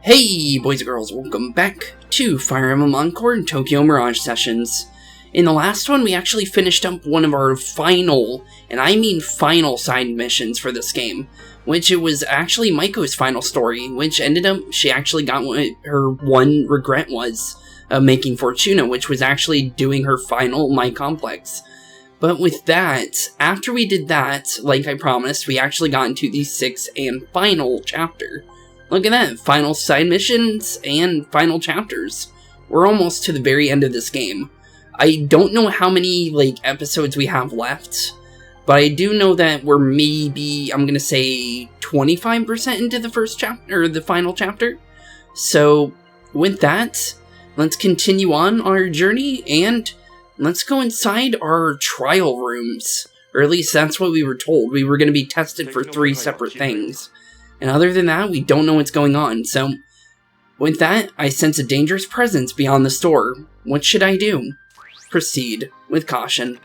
Hey boys and girls, welcome back to Fire Emblem Encore and Tokyo Mirage sessions. In the last one, we actually finished up one of our final, and I mean final side missions for this game, which it was actually Maiko's final story, which ended up, she actually got what her one regret was of making Fortuna, which was actually doing her final My Complex. But with that, after we did that, like I promised, we actually got into the 6th and final chapter. Look at that, final side missions and final chapters. We're almost to the very end of this game. I don't know how many, episodes we have left, but I do know that we're maybe, I'm gonna say, 25% into the first chapter, or the final chapter. So, with that, let's continue on our journey, and let's go inside our trial rooms. Or at least that's what we were told. We were gonna be tested for 3 separate things. And other than that, we don't know what's going on, so with that, I sense a dangerous presence beyond the store. What should I do? Proceed with caution.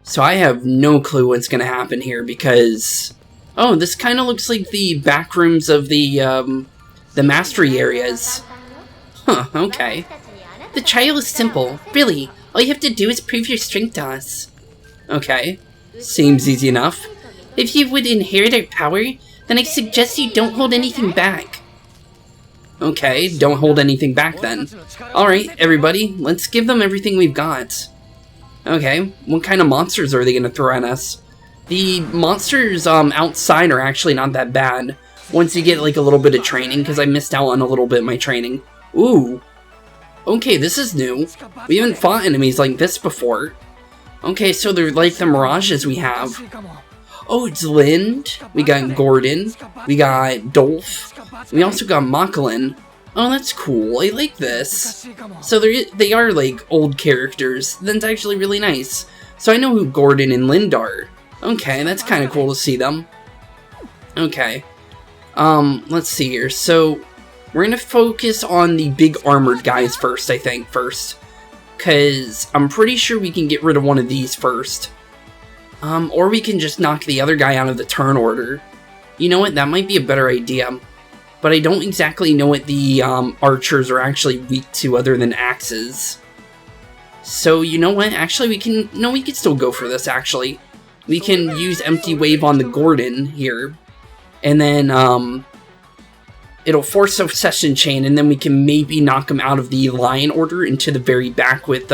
So I have no clue what's going to happen here because... Oh, this kind of looks like the back rooms of the mastery areas. Huh, okay. The trial is simple. Really, all you have to do is prove your strength to us. Okay, seems easy enough. If you would inherit our power, then I suggest you don't hold anything back. Okay, don't hold anything back then. Alright, everybody, let's give them everything we've got. Okay, what kind of monsters are they going to throw at us? The monsters outside are actually not that bad. Once you get a little bit of training, because I missed out on a little bit of my training. Ooh. Okay, this is new. We haven't fought enemies like this before. Okay, so they're like the Mirages we have. Oh, it's Lind, we got Gordon, we got Dolph, we also got Makalin. Oh, that's cool, I like this. So they are old characters, that's actually really nice. So I know who Gordon and Lind are. Okay, that's kind of cool to see them. Okay, let's see here. So, we're gonna focus on the big armored guys first, I think, because I'm pretty sure we can get rid of one of these first. Or we can just knock the other guy out of the turn order. You know what, that might be a better idea. But I don't exactly know what the archers are actually weak to other than axes. So, you know what, actually we can still go for this, actually. We can use Empty Wave on the Gordon here. And then, it'll force a Session Chain, and then we can maybe knock him out of the Lion Order into the very back with,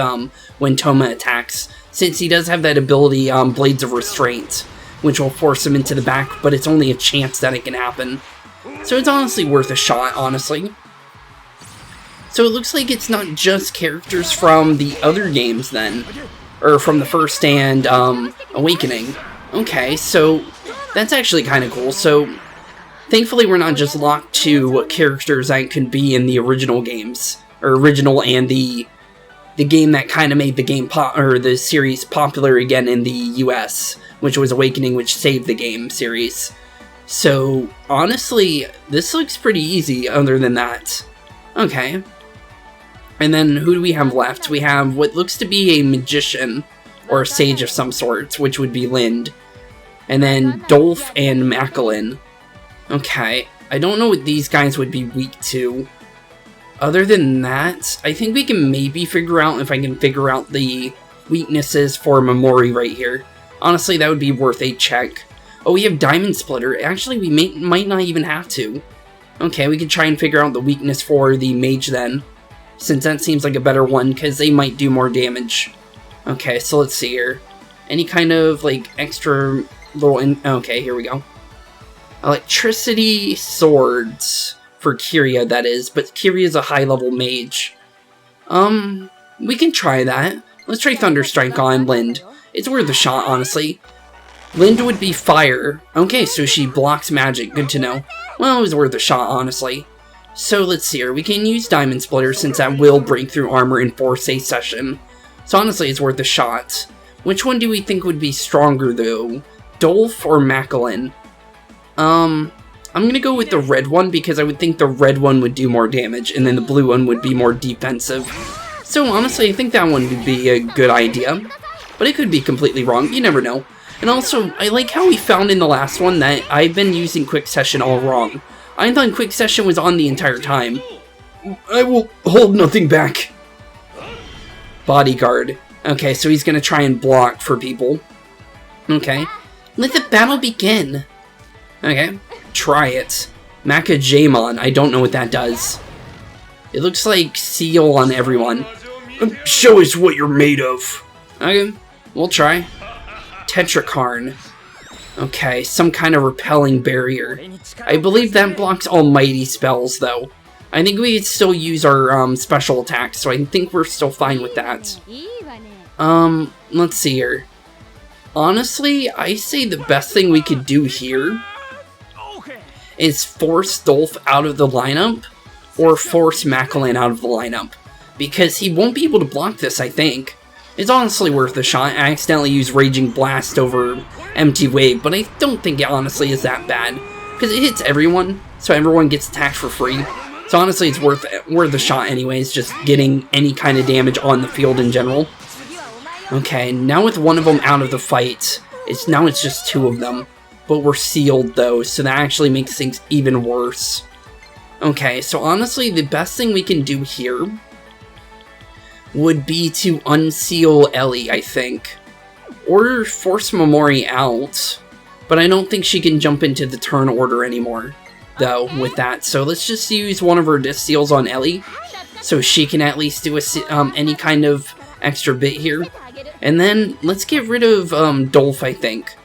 when Toma attacks. Since he does have that ability, Blades of Restraint, which will force him into the back, but it's only a chance that it can happen. So it's honestly worth a shot, honestly. So it looks like it's not just characters from the other games then, or from the first and Awakening. Okay, so that's actually kind of cool. So thankfully we're not just locked to characters that can be in the original games, or original and the game that kind of made the game the series popular again in the US, which was Awakening, which saved the game series. So honestly, this looks pretty easy other than that. Okay. And then who do we have left? We have what looks to be a magician or a sage of some sort, which would be Lind. And then Dolph and Makalin. Okay. I don't know what these guys would be weak to. Other than that, I think we can maybe figure out if I can figure out the weaknesses for Memori right here. Honestly, that would be worth a check. Oh, we have Diamond Splitter. Actually, we might not even have to. Okay, we can try and figure out the weakness for the Mage then, since that seems like a better one, because they might do more damage. Okay, so let's see here. Any kind of, extra little... Okay, here we go. Electricity Swords... For Kyria, that is, but Kyria's a high-level mage. We can try that. Let's try Thunderstrike on Lind. It's worth a shot, honestly. Lind would be fire. Okay, so she blocks magic. Good to know. Well, it was worth a shot, honestly. So, let's see here. We can use Diamond Splitter, since that will break through armor and force a session. So, honestly, it's worth a shot. Which one do we think would be stronger, though? Dolph or Makalin? I'm gonna go with the red one because I would think the red one would do more damage and then the blue one would be more defensive. So honestly, I think that one would be a good idea. But it could be completely wrong, you never know. And also, I like how we found in the last one that I've been using Quick Session all wrong. I thought quick session was on the entire time. I will hold nothing back. Bodyguard. Okay, so he's gonna try and block for people. Okay. Let the battle begin. Okay. Try it. Makajamon. I don't know what that does. It looks like seal on everyone. Show us what you're made of. Okay. We'll try. Tetrakarn. Okay, some kind of repelling barrier. I believe that blocks almighty spells, though. I think we could still use our special attacks, so I think we're still fine with that. Let's see here. Honestly, I say the best thing we could do here is force Dolph out of the lineup, or force Macallan out of the lineup. Because he won't be able to block this, I think. It's honestly worth a shot. I accidentally used Raging Blast over Empty Wave, but I don't think it honestly is that bad. Because it hits everyone, so everyone gets attacked for free. So honestly, it's worth a shot anyways, just getting any kind of damage on the field in general. Okay, now with one of them out of the fight, now it's just two of them. But we're sealed though, so that actually makes things even worse. Okay, so honestly, the best thing we can do here would be to unseal Ellie, I think. Or force Momori out. But I don't think she can jump into the turn order anymore, though, with that. So let's just use one of her disc seals on Ellie, so she can at least do any kind of extra bit here. And then let's get rid of Dolph, I think.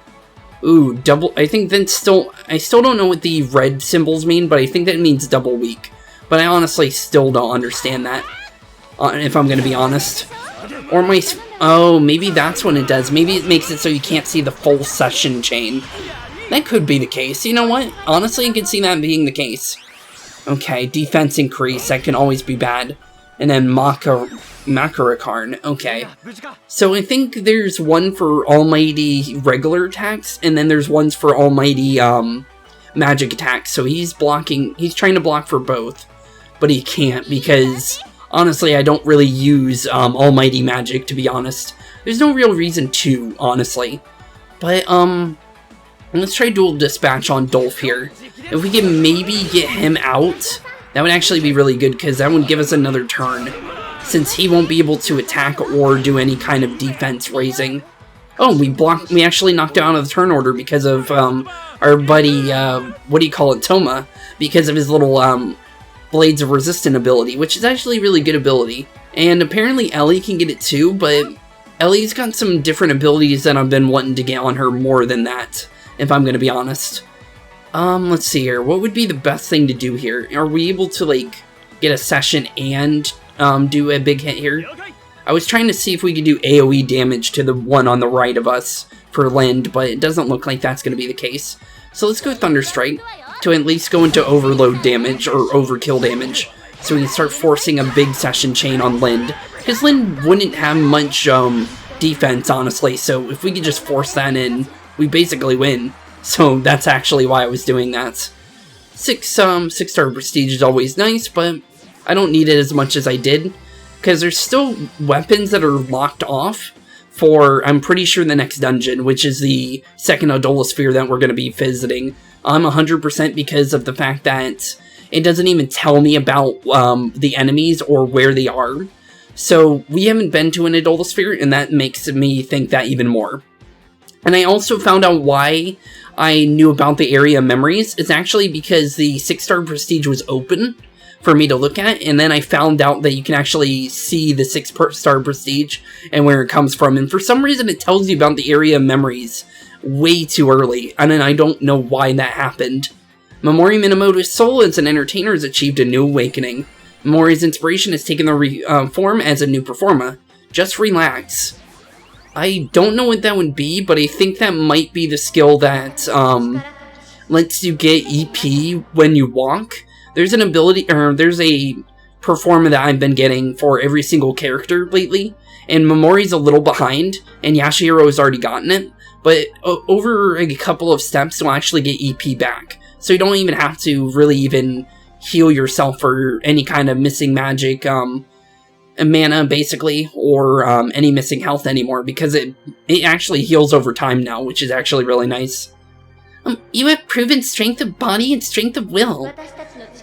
Ooh, double. I think that's I still don't know what the red symbols mean, but I think that means double weak. But I honestly still don't understand that, if I'm gonna be honest. Or oh, maybe that's what it does. Maybe it makes it so you can't see the full session chain. That could be the case. You know what? Honestly, I can see that being the case. Okay, defense increase. That can always be bad. And then Makarakarn. Okay. So I think there's one for almighty regular attacks, and then there's ones for almighty magic attacks. So he's trying to block for both, but he can't because honestly I don't really use almighty magic, to be honest. There's no real reason to, honestly. But let's try dual dispatch on Dolph here. If we can maybe get him out, that would actually be really good, because that would give us another turn, since he won't be able to attack or do any kind of defense raising. Oh, we actually knocked out of the turn order because of our buddy, what do you call it, Toma, because of his little Blades of Resistance ability, which is actually a really good ability. And apparently Ellie can get it too, but Ellie's got some different abilities that I've been wanting to get on her more than that, if I'm going to be honest. Let's see here. What would be the best thing to do here? Are we able to, like, get a session and do a big hit here? I was trying to see if we could do AoE damage to the one on the right of us for Lind, but it doesn't look like that's going to be the case. So let's go Thunderstrike to at least go into overload damage or overkill damage, so we can start forcing a big session chain on Lind. Because Lind wouldn't have much defense, honestly, so if we could just force that in, we basically win. So that's actually why I was doing that. 6-star prestige is always nice, but I don't need it as much as I did, because there's still weapons that are locked off for, I'm pretty sure, the next dungeon, which is the second Odolosphere that we're going to be visiting. I'm 100% because of the fact that it doesn't even tell me about the enemies or where they are. So we haven't been to an Odolosphere, and that makes me think that even more. And I also found out why I knew about the area memories. It's actually because the 6-star prestige was open for me to look at, and then I found out that you can actually see the 6-star prestige and where it comes from, and for some reason it tells you about the area memories way too early, and I don't know why that happened. Momori Minamoto's soul as an entertainer has achieved a new awakening. Momori's inspiration has taken the form as a new performer. Just relax. I don't know what that would be, but I think that might be the skill that lets you get EP when you walk. There's an ability, or there's a performer that I've been getting for every single character lately, and Momori's a little behind, and Yashihiro has already gotten it, but over a couple of steps you'll actually get EP back. So you don't even have to really even heal yourself for any kind of missing magic, mana, basically, or any missing health anymore, because it actually heals over time now, which is actually really nice. You have proven strength of body and strength of will.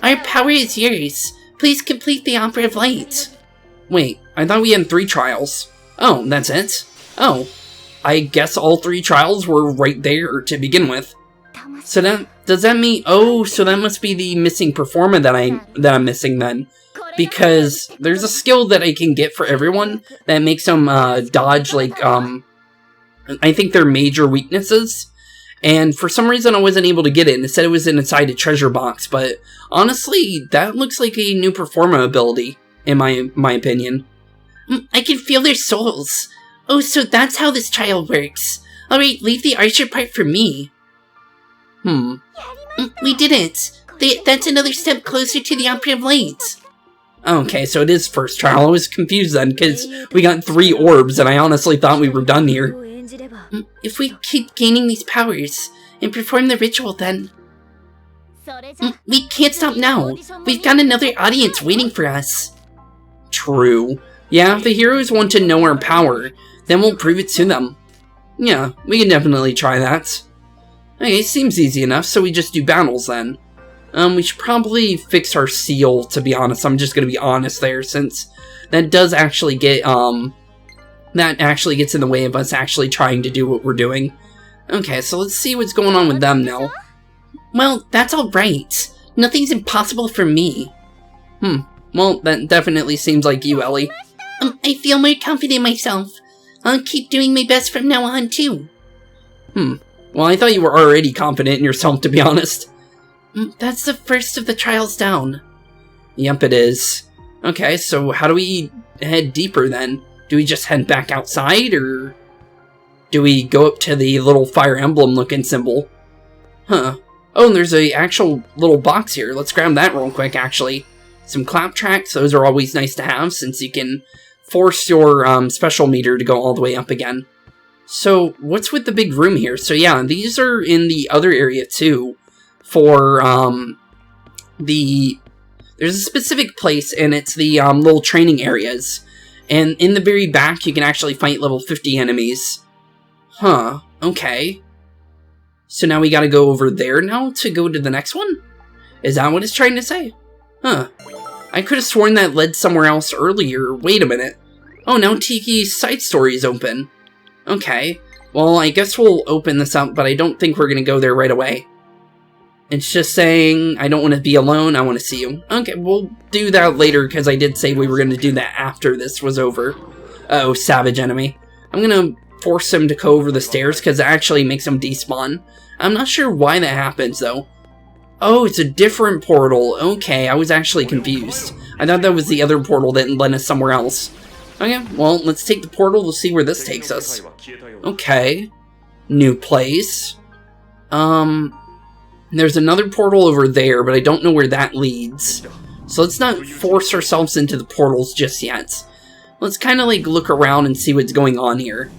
Our power is yours. Please complete the Opera of Light. Wait, I thought we had 3 trials. Oh, that's it? Oh, I guess all 3 trials were right there to begin with. So does that mean, oh, so that must be the missing performer that I'm missing then. Because there's a skill that I can get for everyone that makes them dodge, like, I think they're major weaknesses. And for some reason I wasn't able to get it, and it said it was inside a treasure box, but honestly, that looks like a new performer ability, in my opinion. I can feel their souls. Oh, so that's how this trial works. Alright, leave the archer part for me. We did it. That's another step closer to the Opera of Light. Okay, so it is first trial. I was confused then, because we got 3 orbs, and I honestly thought we were done here. If we keep gaining these powers, and perform the ritual then... we can't stop now. We've got another audience waiting for us. True. Yeah, if the heroes want to know our power, then we'll prove it to them. Yeah, we can definitely try that. Okay, seems easy enough, so we just do battles then. We should probably fix our seal, to be honest. I'm just gonna be honest there, since that does actually get, that actually gets in the way of us actually trying to do what we're doing. Okay, so let's see what's going on with them now. Well, that's alright. Nothing's impossible for me. Well, that definitely seems like you, Ellie. I feel more confident in myself. I'll keep doing my best from now on, too. Well, I thought you were already confident in yourself, to be honest. That's the first of the trials down. Yep, it is. Okay, so how do we head deeper then? Do we just head back outside, or do we go up to the little Fire Emblem looking symbol? Oh, and there's a actual little box here. Let's grab that real quick, actually. Some clap tracks, those are always nice to have, since you can force your special meter to go all the way up again. So, what's with the big room here? So yeah, these are in the other area too, for there's a specific place, and it's the little training areas. And in the very back, you can actually fight level 50 enemies. Okay. So now we gotta go over there now to go to the next one? Is that what it's trying to say? I could have sworn that led somewhere else earlier. Wait a minute. Oh, now Tiki's side story is open. Okay. Well, I guess we'll open this up, but I don't think we're gonna go there right away. It's just saying, I don't want to be alone, I want to see you. Okay, we'll do that later, because I did say we were going to do that after this was over. Oh, savage enemy. I'm going to force him to go over the stairs, because it actually makes him despawn. I'm not sure why that happens, though. Oh, it's a different portal. Okay, I was actually confused. I thought that was the other portal that led us somewhere else. Okay, well, let's take the portal to see where this takes us. Okay. New place. There's another portal over there, but I don't know where that leads. So let's not force ourselves into the portals just yet. Let's kind of like look around and see what's going on here.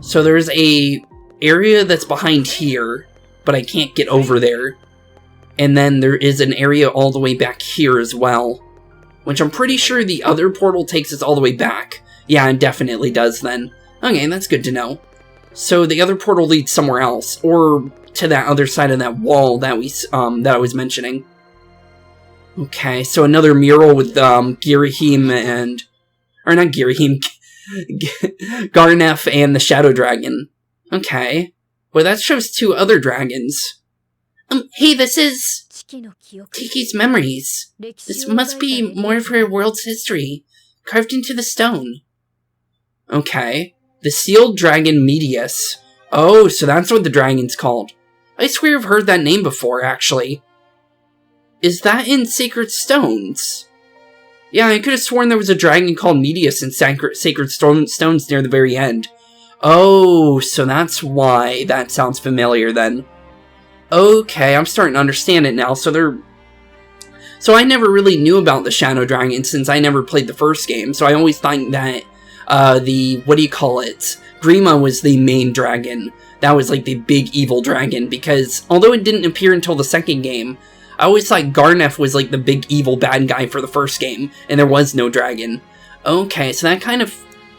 So there's a area that's behind here, but I can't get over there. And then there is an area all the way back here as well, which I'm pretty sure the other portal takes us all the way back. Yeah, it definitely does then. Okay, that's good to know. So the other portal leads somewhere else, or to that other side of that wall that I was mentioning. Okay, so another mural with Girahim and... Or not Girahim, Gharnef and the Shadow Dragon. Okay. Well, that shows 2 other dragons. Hey, this is... Tiki's memories. This must be more of her world's history, carved into the stone. Okay. The sealed dragon Medius. Oh, so that's what the dragon's called. I swear I've heard that name before, actually. Is that in Sacred Stones? Yeah, I could have sworn there was a dragon called Medius in Sacred Stones near the very end. Oh, so that's why that sounds familiar then. Okay, I'm starting to understand it now. So I never really knew about the Shadow Dragon since I never played the first game. So I always thought that Grima was the main dragon. That was like the big evil dragon, because although it didn't appear until the second game, I always thought Gharnef was like the big evil bad guy for the first game, and there was no dragon. Okay, so that kind of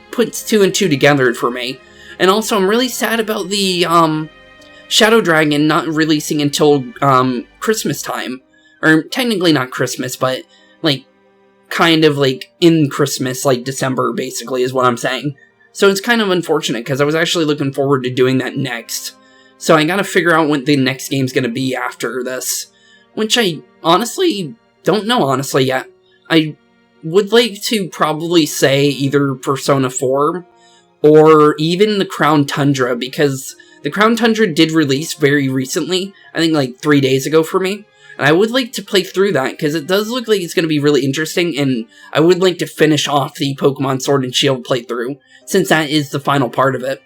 puts 2 and 2 together for me. And also, I'm really sad about the Shadow Dragon not releasing until Christmas time. Or technically not Christmas, but like kind of like in Christmas, like December basically is what I'm saying. So it's kind of unfortunate because I was actually looking forward to doing that next. So I gotta figure out what the next game's gonna be after this. Which I honestly don't know honestly yet. I would like to probably say either Persona 4 or even the Crown Tundra, because the Crown Tundra did release very recently, I think like 3 days ago for me. And I would like to play through that, because it does look like it's going to be really interesting, and I would like to finish off the Pokemon Sword and Shield playthrough, since that is the final part of it.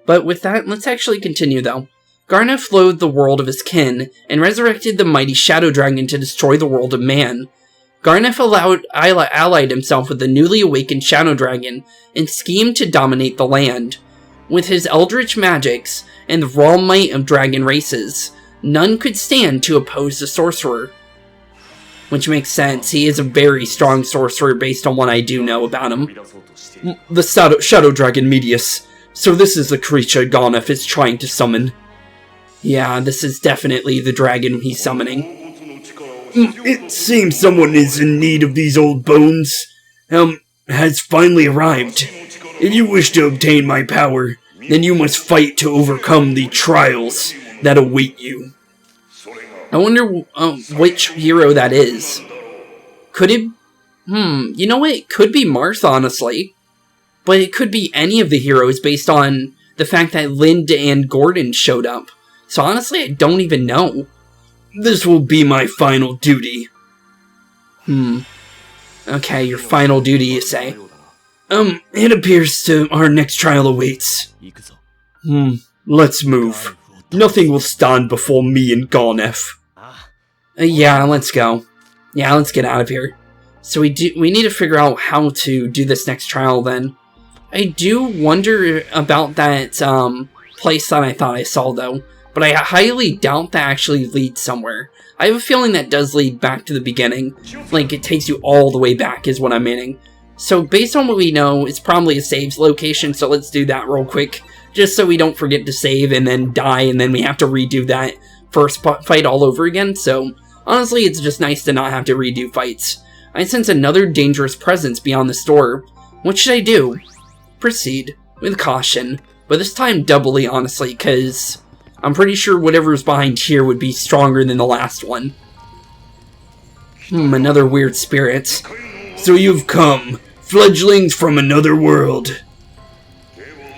But with that, let's actually continue though. Gharnef loathed the world of his kin, and resurrected the mighty Shadow Dragon to destroy the world of man. Gharnef allied himself with the newly awakened Shadow Dragon, and schemed to dominate the land. With his eldritch magics, and the raw might of dragon races, none could stand to oppose the sorcerer. Which makes sense, he is a very strong sorcerer based on what I do know about him. The Shadow Dragon Medius. So this is the creature Gharnef is trying to summon. Yeah, this is definitely the dragon he's summoning. It seems someone is in need of these old bones. Has finally arrived. If you wish to obtain my power, then you must fight to overcome the trials that await you. I wonder which hero that is. Could it... you know what? It could be Marth, honestly. But it could be any of the heroes based on the fact that Lind and Gordon showed up. So honestly, I don't even know. This will be my final duty. Okay, your final duty, you say? It appears our next trial awaits. Let's move. Nothing will stand before me and Gharnef. Yeah, let's go. Yeah, let's get out of here. So we need to figure out how to do this next trial then. I do wonder about that place that I thought I saw though, but I highly doubt that actually leads somewhere. I have a feeling that does lead back to the beginning. Like, it takes you all the way back is what I'm meaning. So based on what we know, it's probably a saves location, so let's do that real quick. Just so we don't forget to save and then die, and then we have to redo that first fight all over again. So honestly, it's just nice to not have to redo fights. I sense another dangerous presence beyond the store. What should I do? Proceed with caution, but this time doubly, honestly, because I'm pretty sure whatever's behind here would be stronger than the last one. Another weird spirit. So you've come, fledglings from another world.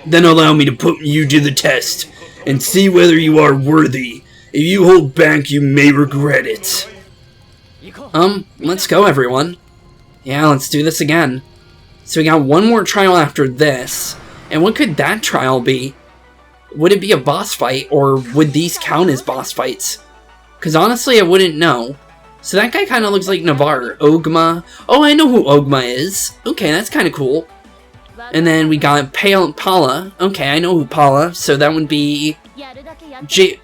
Then allow me to put you to the test, and see whether you are worthy. If you hold back, you may regret it. Let's go, everyone. Yeah, let's do this again. So we got one more trial after this, and what could that trial be? Would it be a boss fight, or would these count as boss fights? Because honestly, I wouldn't know. So that guy kind of looks like Navarre. Ogma. Oh, I know who Ogma is. Okay, that's kind of cool. And then we got Pala. Okay, I know who Pala. So that would be...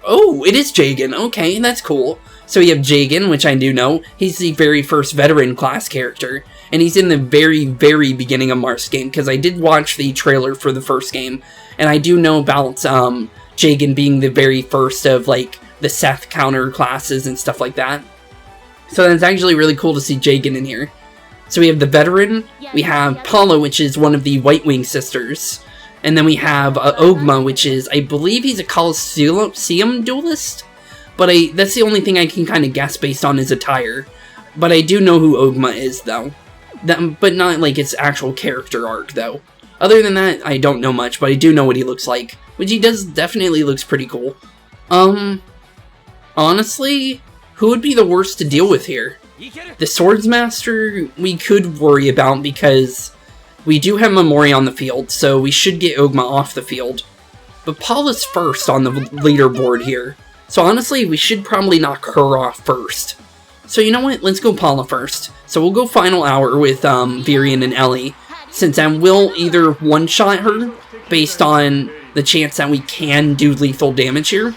Oh, it is Jagan. Okay, that's cool. So we have Jagan, which I do know. He's the very first veteran class character. And he's in the very, very beginning of Marth's game. Because I did watch the trailer for the first game. And I do know about Jagan being the very first of, like, the Seth counter classes and stuff like that. So that's actually really cool to see Jagan in here. So we have the veteran, we have Paula, which is one of the White Wing sisters, and then we have Ogma, which is, I believe he's a Colosseum duelist, but that's the only thing I can kind of guess based on his attire. But I do know who Ogma is, though. But not like its actual character arc, though. Other than that, I don't know much, but I do know what he looks like, which he definitely looks pretty cool. Honestly, who would be the worst to deal with here? The Swordsmaster we could worry about because we do have Memori on the field, so we should get Ogma off the field. But Paula's first on the leaderboard here, so honestly we should probably knock her off first. So you know what, let's go Paula first. So we'll go final hour with Virian and Ellie, since I will either one-shot her based on the chance that we can do lethal damage here.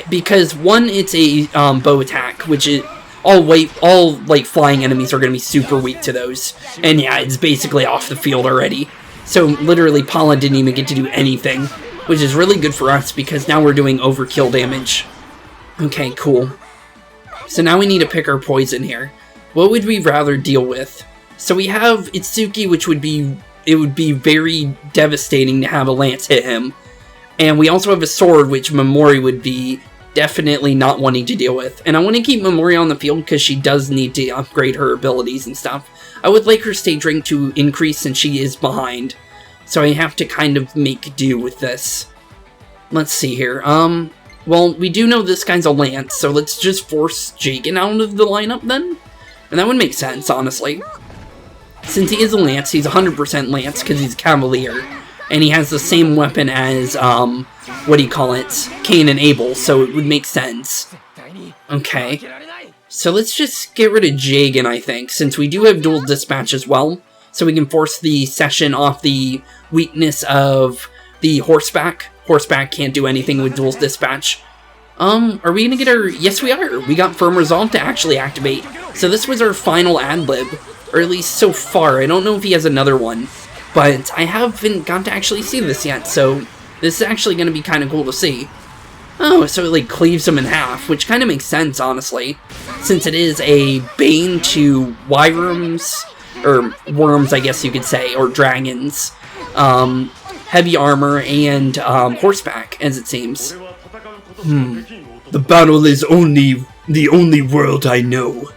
Because one, it's a bow attack, which is all like flying enemies are going to be super weak to those. And yeah, it's basically off the field already. So literally Paula didn't even get to do anything. which is really good for us because now we're doing overkill damage. Okay, cool. So now we need to pick our poison here. What would we rather deal with? So we have Itsuki, which would be, it would be very devastating to have a lance hit him. And we also have a sword, which Momori would be definitely not wanting to deal with. And I want to keep Momori on the field because she does need to upgrade her abilities and stuff. I would like her stage rank to increase since she is behind. So I have to kind of make do with this. Let's see here. Well, we do know this guy's a lance, so let's just force Jagan out of the lineup then? And that would make sense, honestly. Since he is a lance, he's 100% lance because he's a cavalier. And he has the same weapon as, what do you call it? Cain and Abel, so it would make sense. Okay. So let's just get rid of Jagan, I think, since we do have dual dispatch as well. So we can force the session off the weakness of the horseback. Horseback can't do anything with dual dispatch. Are we gonna get our... Yes, we are! We got Firm Resolve to actually activate. So this was our final ad-lib. Or at least so far. I don't know if he has another one. But I haven't got to actually see this yet, so this is actually gonna be kind of cool to see. Oh, so it like cleaves him in half, which kind of makes sense, honestly. Since it is a bane to Wyrms, or worms, I guess you could say, or dragons. Heavy armor, and horseback, as it seems. The battle is the only world I know.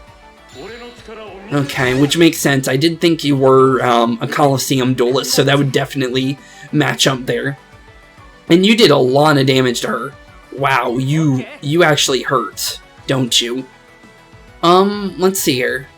Okay, which makes sense. I did think you were a Colosseum duelist, so that would definitely match up there. And you did a lot of damage to her. Wow, you actually hurt, don't you? Let's see here.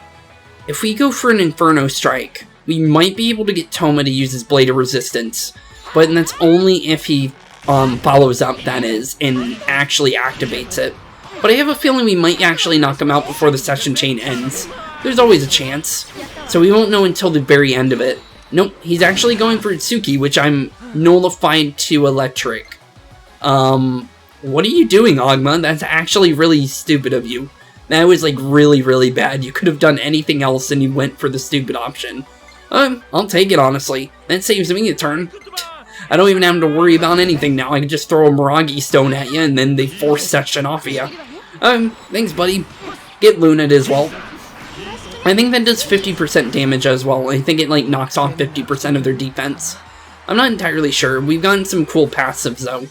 If we go for an Inferno Strike, we might be able to get Toma to use his Blade of Resistance. But that's only if he follows up, that is, and actually activates it. But I have a feeling we might actually knock him out before the session chain ends. There's always a chance. So we won't know until the very end of it. Nope, he's actually going for Itsuki, which I'm nullified to electric. What are you doing, Ogma? That's actually really stupid of you. That was like really, really bad. You could have done anything else and you went for the stupid option. I'll take it, honestly. That saves me a turn. I don't even have to worry about anything now. I can just throw a Mirage stone at you and then they force session off of you. Thanks, buddy. Get Luna'd as well. I think that does 50% damage as well. I think it, like, knocks off 50% of their defense. I'm not entirely sure. We've gotten some cool passives, though.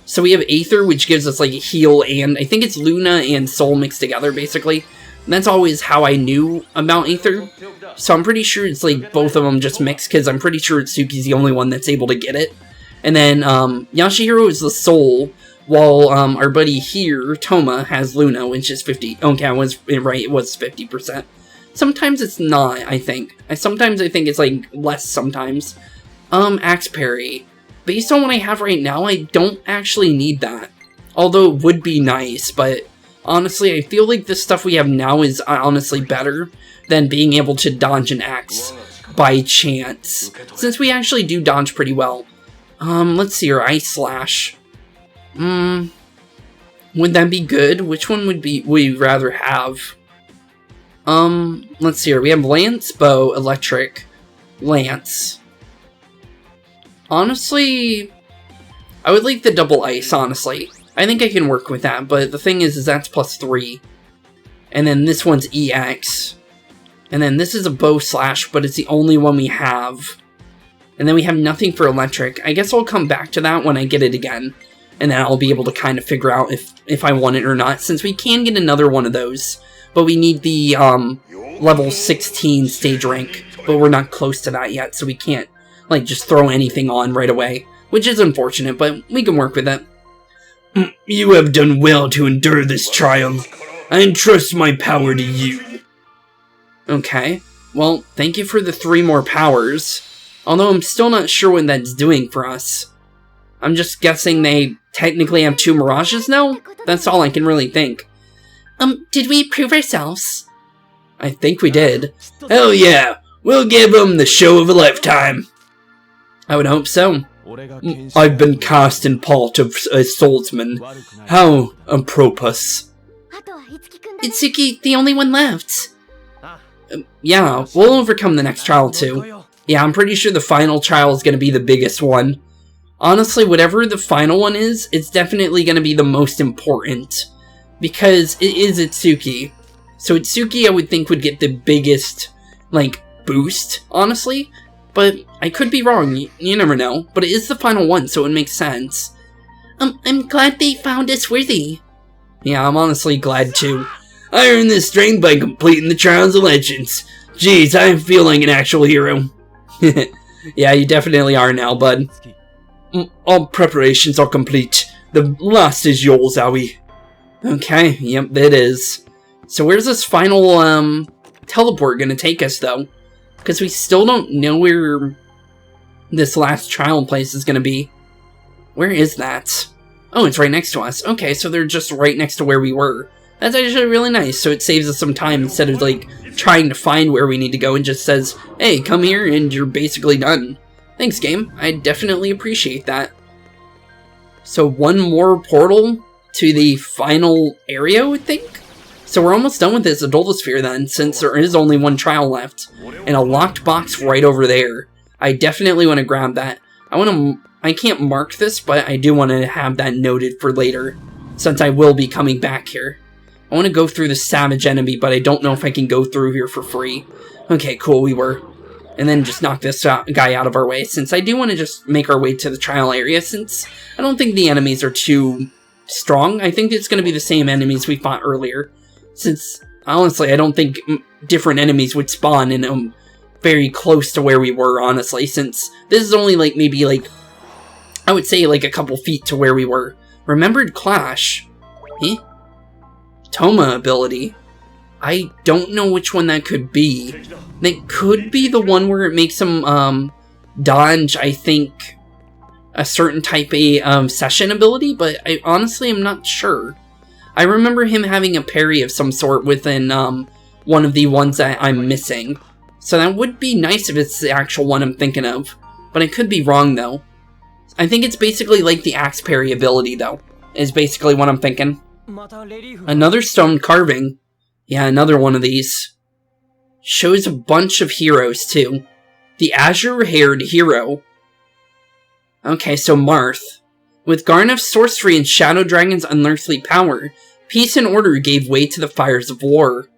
So we have Aether, which gives us, like, a heal, and I think it's Luna and Soul mixed together, basically. And that's always how I knew about Aether. So I'm pretty sure it's, like, both of them just mixed, because I'm pretty sure Itsuki's the only one that's able to get it. And then, Yashihiro is the Soul, while, our buddy here, Toma, has Luna, which is 50. Okay, I was right, it was 50%. Sometimes it's not, I think. Sometimes I think it's, like, less sometimes. Axe Parry. Based on what I have right now, I don't actually need that. Although it would be nice, but honestly, I feel like the stuff we have now is honestly better than being able to dodge an axe by chance. Since we actually do dodge pretty well. Let's see here, Ice Slash. Would that be good? Which one would we rather have? Let's see here. We have Lance, Bow, Electric, Lance. Honestly, I would like the double ice, honestly. I think I can work with that, but the thing is that's +3. And then this one's EX. And then this is a Bow Slash, but it's the only one we have. And then we have nothing for Electric. I guess I'll come back to that when I get it again. And then I'll be able to kind of figure out if I want it or not, since we can get another one of those. But we need the, level 16 stage rank, but we're not close to that yet, so we can't, like, just throw anything on right away. Which is unfortunate, but we can work with it. You have done well to endure this trial. I entrust my power to you. Okay, well, thank you for the 3 more powers. Although I'm still not sure what that's doing for us. I'm just guessing they technically have 2 Mirages now? That's all I can really think. Did we prove ourselves? I think we did. Hell yeah! We'll give them the show of a lifetime. I would hope so. I've been cast in part of a swordsman. How apropos. Itsuki, the only one left. Yeah, we'll overcome the next trial too. Yeah, I'm pretty sure the final trial is going to be the biggest one. honestly, whatever the final one is, it's definitely going to be the most important. Because it is Itsuki. So Itsuki, I would think, would get the biggest, like, boost, honestly. But I could be wrong, you never know. But it is the final one, so it makes sense. I'm glad they found us worthy. Yeah, I'm honestly glad too. I earned this strength by completing the Trials of Legends. Jeez, I feel like an actual hero. Yeah, you definitely are now, bud. All preparations are complete. The last is yours, Aoi. Okay, yep, it is. So where's this final, teleport gonna take us, though? Because we still don't know where this last trial place is gonna be. Where is that? Oh, it's right next to us. Okay, so they're just right next to where we were. That's actually really nice, so it saves us some time instead of, like, trying to find where we need to go and just says, hey, come here and you're basically done. Thanks, game. I definitely appreciate that. So one more portal to the final area, I would think? So we're almost done with this Adultosphere then, since there is only one trial left. And a locked box right over there. I definitely want to grab that. I can't mark this, but I do want to have that noted for later, since I will be coming back here. I want to go through the savage enemy, but I don't know if I can go through here for free. Okay, cool, we were. And then just knock this guy out of our way, since I do want to just make our way to the trial area, since I don't think the enemies are too strong. I think it's going to be the same enemies we fought earlier, since, honestly, I don't think different enemies would spawn in very close to where we were, honestly, since this is only, like, maybe, like, I would say, like, a couple feet to where we were. Remembered Clash. Eh? Toma ability. I don't know which one that could be. That could be the one where it makes him, dodge, I think, a certain type of session ability, but I honestly am not sure. I remember him having a parry of some sort within, one of the ones that I'm missing. So that would be nice if it's the actual one I'm thinking of. But I could be wrong, though. I think it's basically like the axe parry ability, though, is basically what I'm thinking. Another stone carving. Yeah, another one of these. Shows a bunch of heroes, too. The azure-haired hero. Okay, so Marth. With Gharnef's sorcery and Shadow Dragon's unearthly power, peace and order gave way to the fires of war.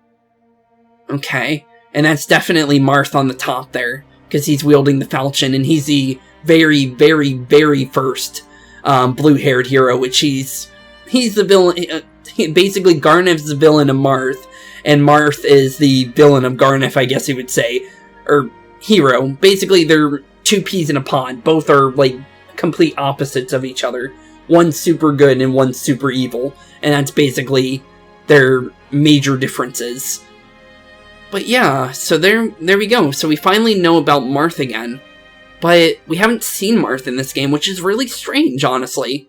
Okay, and that's definitely Marth on the top there, because he's wielding the falchion, and he's the very, very, very first blue-haired hero, which he's the villain. Basically, Gharnef's the villain of Marth, and Marth is the villain of Gharnef, I guess you would say, or hero. Basically, they're two peas in a pod. Both are, like, complete opposites of each other. One's super good and one's super evil, and that's basically their major differences. But yeah, so there we go. So we finally know about Marth again. But we haven't seen Marth in this game, which is really strange, honestly.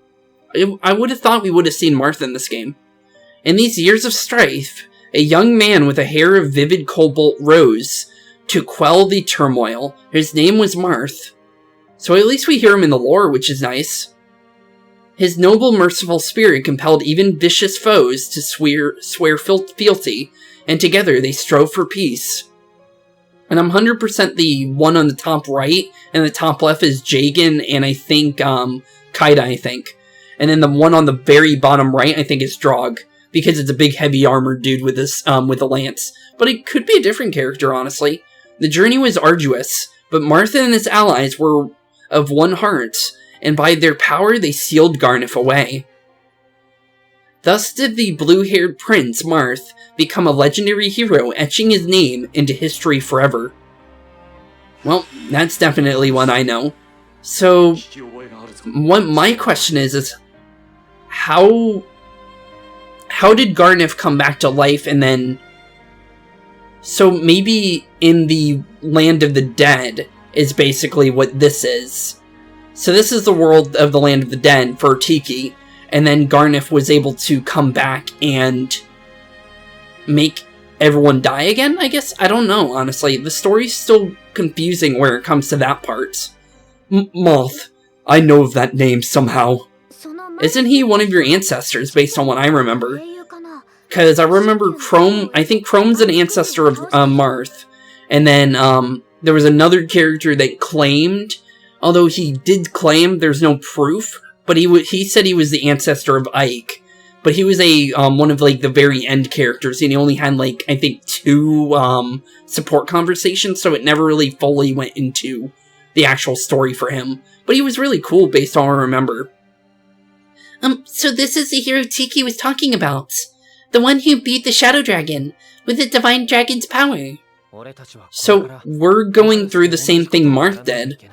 I would have thought we would have seen Marth in this game. In these years of strife, a young man with a hair of vivid cobalt rose to quell the turmoil. His name was Marth. So at least we hear him in the lore, which is nice. His noble, merciful spirit compelled even vicious foes to swear fealty, and together they strove for peace. And I'm 100% the one on the top right, and the top left is Jagan, and I think, Kaida, I think. And then the one on the very bottom right, I think is Draug, because it's a big heavy armored dude with this, with a lance. But it could be a different character, honestly. The journey was arduous, but Martha and his allies were of one heart, and by their power they sealed Gharnef away. Thus did the blue-haired prince, Marth, become a legendary hero, etching his name into history forever. Well, that's definitely one I know. So, what my question is how did Gharnef come back to life and then... So maybe in the Land of the Dead is basically what this is. So this is the world of the Land of the Dead for Tiki, and then Gharnef was able to come back and make everyone die again, I guess? I don't know, honestly. The story's still confusing where it comes to that part. Moth. I know of that name somehow. Isn't he one of your ancestors, based on what I remember? Because I remember Chrome, I think Chrome's an ancestor of Marth. And then there was another character that claimed Although he did claim there's no proof, but he said he was the ancestor of Ike. But he was a one of like the very end characters, and he only had like I think 2 support conversations, so it never really fully went into the actual story for him. But he was really cool based on what I remember. So this is the hero Tiki was talking about. The one who beat the Shadow Dragon with the Divine Dragon's power. So we're going through the same thing Marth did.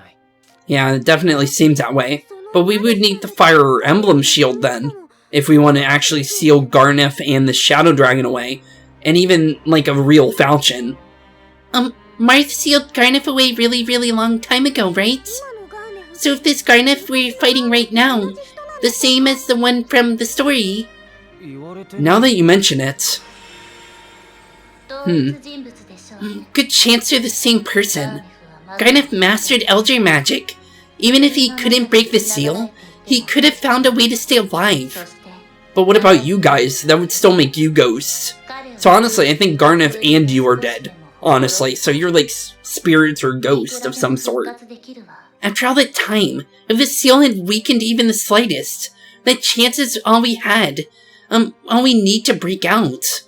Yeah, it definitely seems that way. But we would need the Fire Emblem shield then, if we want to actually seal Gharnef and the Shadow Dragon away, and even, like, a real falchion. Marth sealed Gharnef away really long time ago, right? So if this Gharnef we're fighting right now, the same as the one from the story... Now that you mention it... Good chance they're the same person. Gharnef mastered Elder magic. Even if he couldn't break the seal, he could have found a way to stay alive. But what about you guys? That would still make you ghosts. So honestly, I think Gharnef and you are dead. Honestly, so you're like spirits or ghosts of some sort. After all that time, if the seal had weakened even the slightest, that chance is all we had. All we need to break out.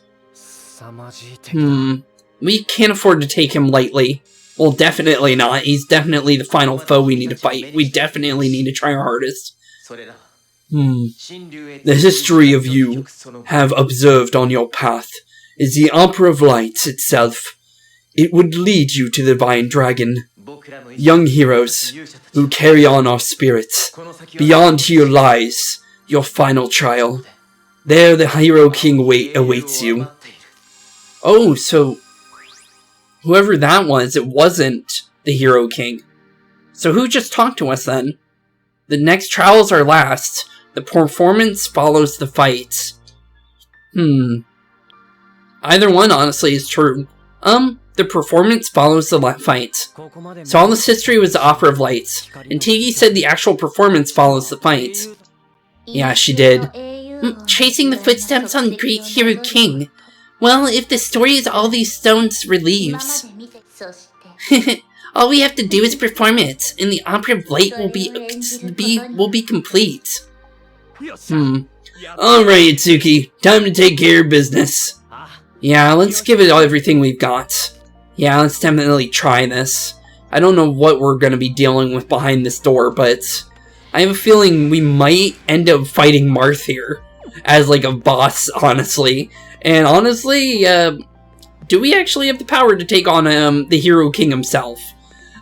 We can't afford to take him lightly. Well, definitely not. He's definitely the final foe we need to fight. We definitely need to try our hardest. The history of you have observed on your path is the Opera of Lights itself. It would lead you to the Divine Dragon. Young heroes who carry on our spirits. Beyond here lies your final trial. There the Hero King awaits you. Oh, so... whoever that was, it wasn't the Hero King. So who just talked to us then? The next trial is our last. The performance follows the fight. Either one, honestly, is true. The performance follows the fight. So all this history was the Opera of Lights. And Tiki said the actual performance follows the fight. Yeah, she did. Tracing the footsteps on Great Hero King. Well, if the story is all these stones relieves, all we have to do is perform it, and the Opera of Light will be complete. Alright, Itsuki, time to take care of business. Yeah, let's give it everything we've got. Yeah, let's definitely try this. I don't know what we're gonna be dealing with behind this door, but I have a feeling we might end up fighting Marth here as like a boss, honestly. And honestly, do we actually have the power to take on the Hero King himself?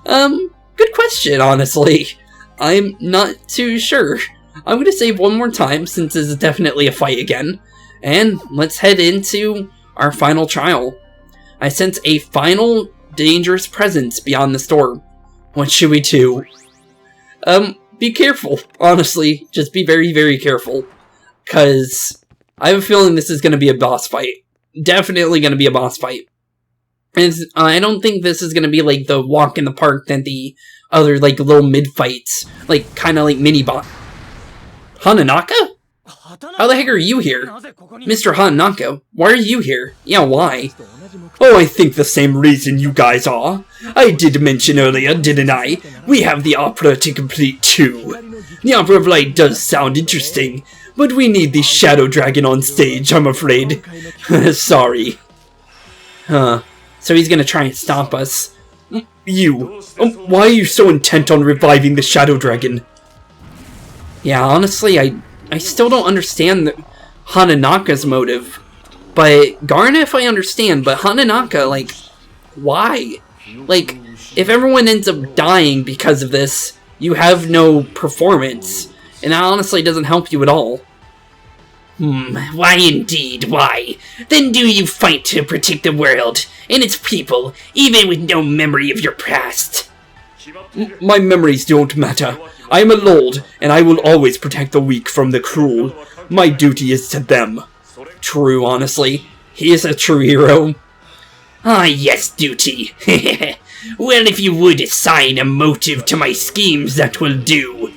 Good question, honestly. I'm not too sure. I'm gonna save one more time, since this is definitely a fight again. And let's head into our final trial. I sense a final dangerous presence beyond this door. What should we do? Be careful, honestly. Just be very careful. Because I have a feeling this is going to be a boss fight. Definitely going to be a boss fight. And I don't think this is going to be like the walk in the park that the other like little mid-fights. Like, kind of like mini-boss. Hananaka? How the heck are you here? Mr. Hananaka, why are you here? Yeah, why? Oh, I think the same reason you guys are. I did mention earlier, didn't I? We have the opera to complete too. The Opera of Light does sound interesting, but we need the Shadow Dragon on stage, I'm afraid. Sorry. So he's gonna try and stop us. You. Why are you so intent on reviving the Shadow Dragon? Yeah, honestly, I still don't understand Hananaka's motive. But Gharnef I understand, but Hananaka, like, why? Like, if everyone ends up dying because of this, you have no performance. And that honestly doesn't help you at all. Why indeed, why? Then do you fight to protect the world and its people, even with no memory of your past? My memories don't matter. I am a lord, and I will always protect the weak from the cruel. My duty is to them. True, honestly. He is a true hero. Ah, yes, duty. Well, if you would assign a motive to my schemes, that will do.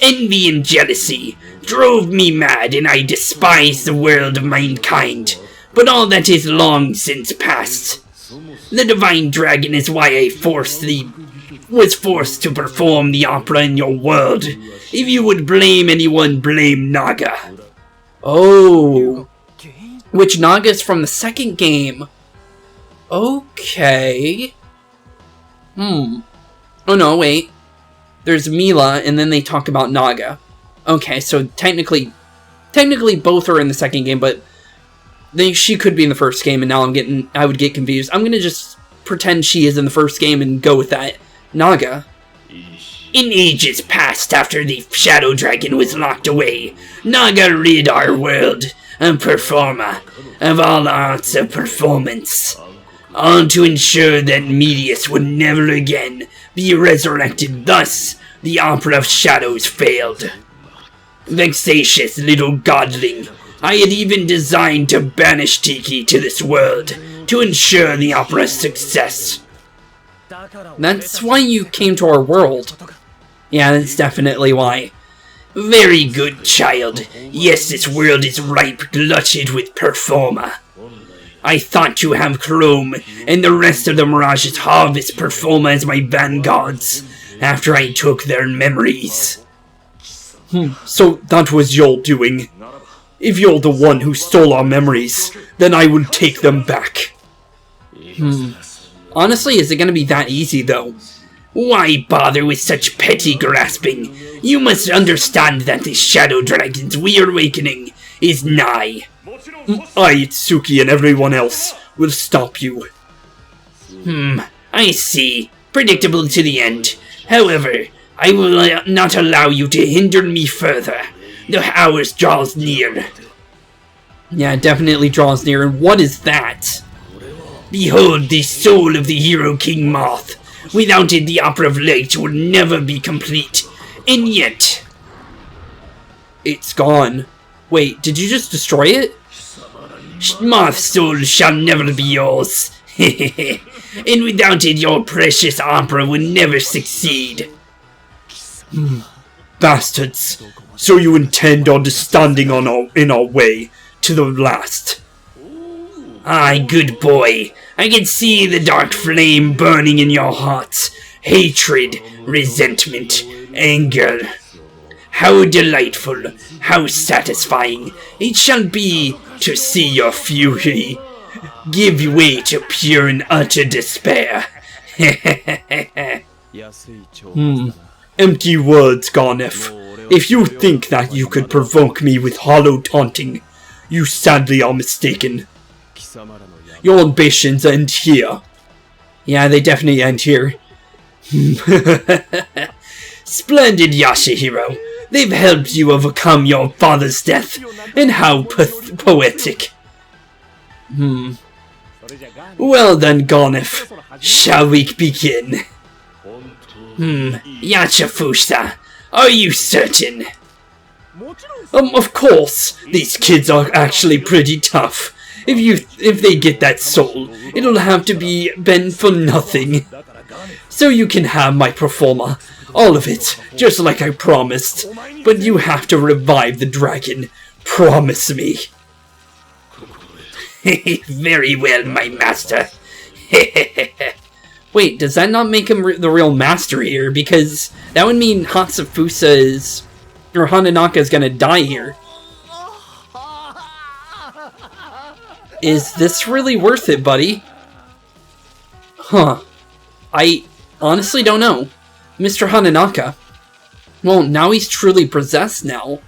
Envy and jealousy drove me mad, and I despise the world of mankind. But all that is long since past. The Divine Dragon is why I was forced to perform the opera in your world. If you would blame anyone, blame Naga. Oh. Which Naga's from the second game. Okay. Oh no, wait. There's Mila, and then they talk about Naga. Okay, so technically both are in the second game, but she could be in the first game, and now I would get confused. I'm gonna just pretend she is in the first game and go with that. Naga. In ages past, after the Shadow Dragon was locked away, Naga rid our world and performa of all arts of performance, all to ensure that Medius would never again be resurrected. Thus, the Opera of Shadows failed. Vexatious little godling, I had even designed to banish Tiki to this world to ensure the opera's success. That's why you came to our world. Yeah, that's definitely why. Very good, child. Yes, this world is ripe, glutted with performa. I thought to have Chrome and the rest of the Mirage's harvest performa as my vanguards, after I took their memories. So that was your doing. If you're the one who stole our memories, then I will take them back. Honestly, is it gonna be that easy, though? Why bother with such petty grasping? You must understand that the Shadow Dragon's reawakening is nigh. I, Itsuki, and everyone else will stop you. I see. Predictable to the end. However, I will not allow you to hinder me further. The hours draws near. Yeah, it definitely draws near. And what is that? Behold the soul of the hero King Moth. Without it, the Opera of Light would never be complete. And yet... It's gone. Wait, did you just destroy it? Moth's soul shall never be yours. And without it, your precious opera would never succeed. Bastards. So you intend on standing in our way to the last? Aye, good boy. I can see the dark flame burning in your hearts. Hatred, resentment, anger. How delightful, how satisfying it shall be to see your fury give way to pure and utter despair. Empty words, Gharnef. If you think that you could provoke me with hollow taunting, you sadly are mistaken. Your ambitions end here. Yeah, they definitely end here. Splendid, Yashihiro. They've helped you overcome your father's death, and how poetic. Well then, Gharnef, shall we begin? Yachafusa, are you certain? Of course. These kids are actually pretty tough. If they get that soul, it'll have to be been for nothing. So you can have my performa. All of it, just like I promised. But you have to revive the dragon. Promise me. Very well, my master. Wait, does that not make him the real master here? Because that would mean Hatsufusa or Hananaka is gonna die here. Is this really worth it, buddy? Huh. I honestly don't know. Mr. Hananaka. Well, now he's truly possessed now.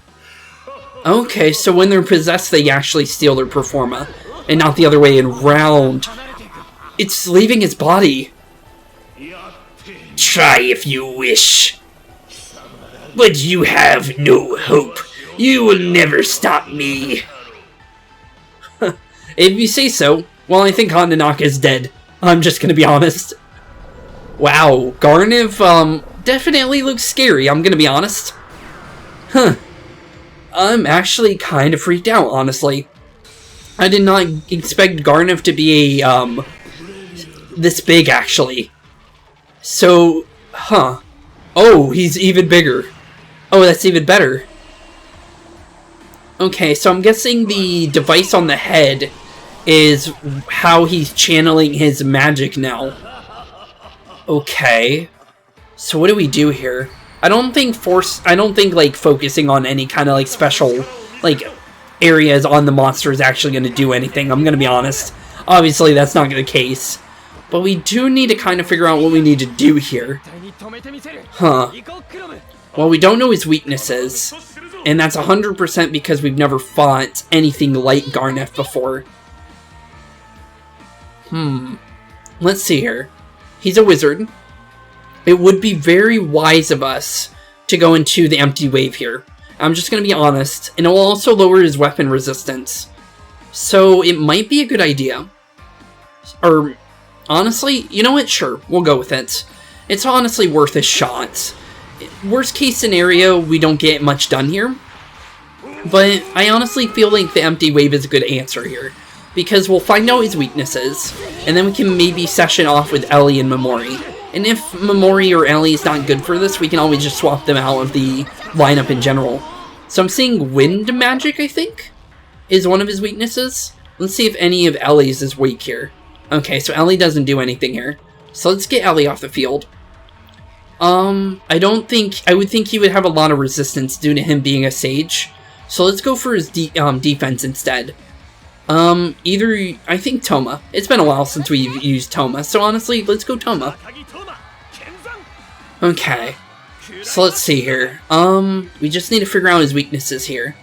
Okay, so when they're possessed, they actually steal their performa, and not the other way around. It's leaving his body. Try if you wish. But you have no hope. You will never stop me. If you say so. Well, I think Hananaka is dead. I'm just gonna be honest. Wow, Gharnef, definitely looks scary, I'm gonna be honest. I'm actually kind of freaked out, honestly. I did not expect Gharnef to be this big, actually. So, oh, he's even bigger. Oh, that's even better. Okay, so I'm guessing the device on the head is how he's channeling his magic now. Okay. So what do we do here? I don't think like focusing on any kind of like special like areas on the monster is actually going to do anything. I'm going to be honest. Obviously that's not the case. But we do need to kind of figure out what we need to do here. Huh. Well, we don't know his weaknesses. And that's 100% because we've never fought anything like Gharnef before. Let's see here. He's a wizard. It would be very wise of us to go into the empty wave here. I'm just going to be honest. And it will also lower his weapon resistance. So it might be a good idea. Or, honestly, you know what? Sure, we'll go with it. It's honestly worth a shot. Worst case scenario, we don't get much done here. But I honestly feel like the empty wave is a good answer here. Because we'll find out his weaknesses. And then we can maybe session off with Ellie and Momori. And if Momori or Ellie is not good for this, we can always just swap them out of the lineup in general. So I'm seeing wind magic, I think, is one of his weaknesses. Let's see if any of Ellie's is weak here. Okay, so Ellie doesn't do anything here. So let's get Ellie off the field. I would think he would have a lot of resistance due to him being a sage. So let's go for his defense instead. I think Toma. It's been a while since we've used Toma, so honestly, let's go Toma. Okay, so let's see here. We just need to figure out his weaknesses here.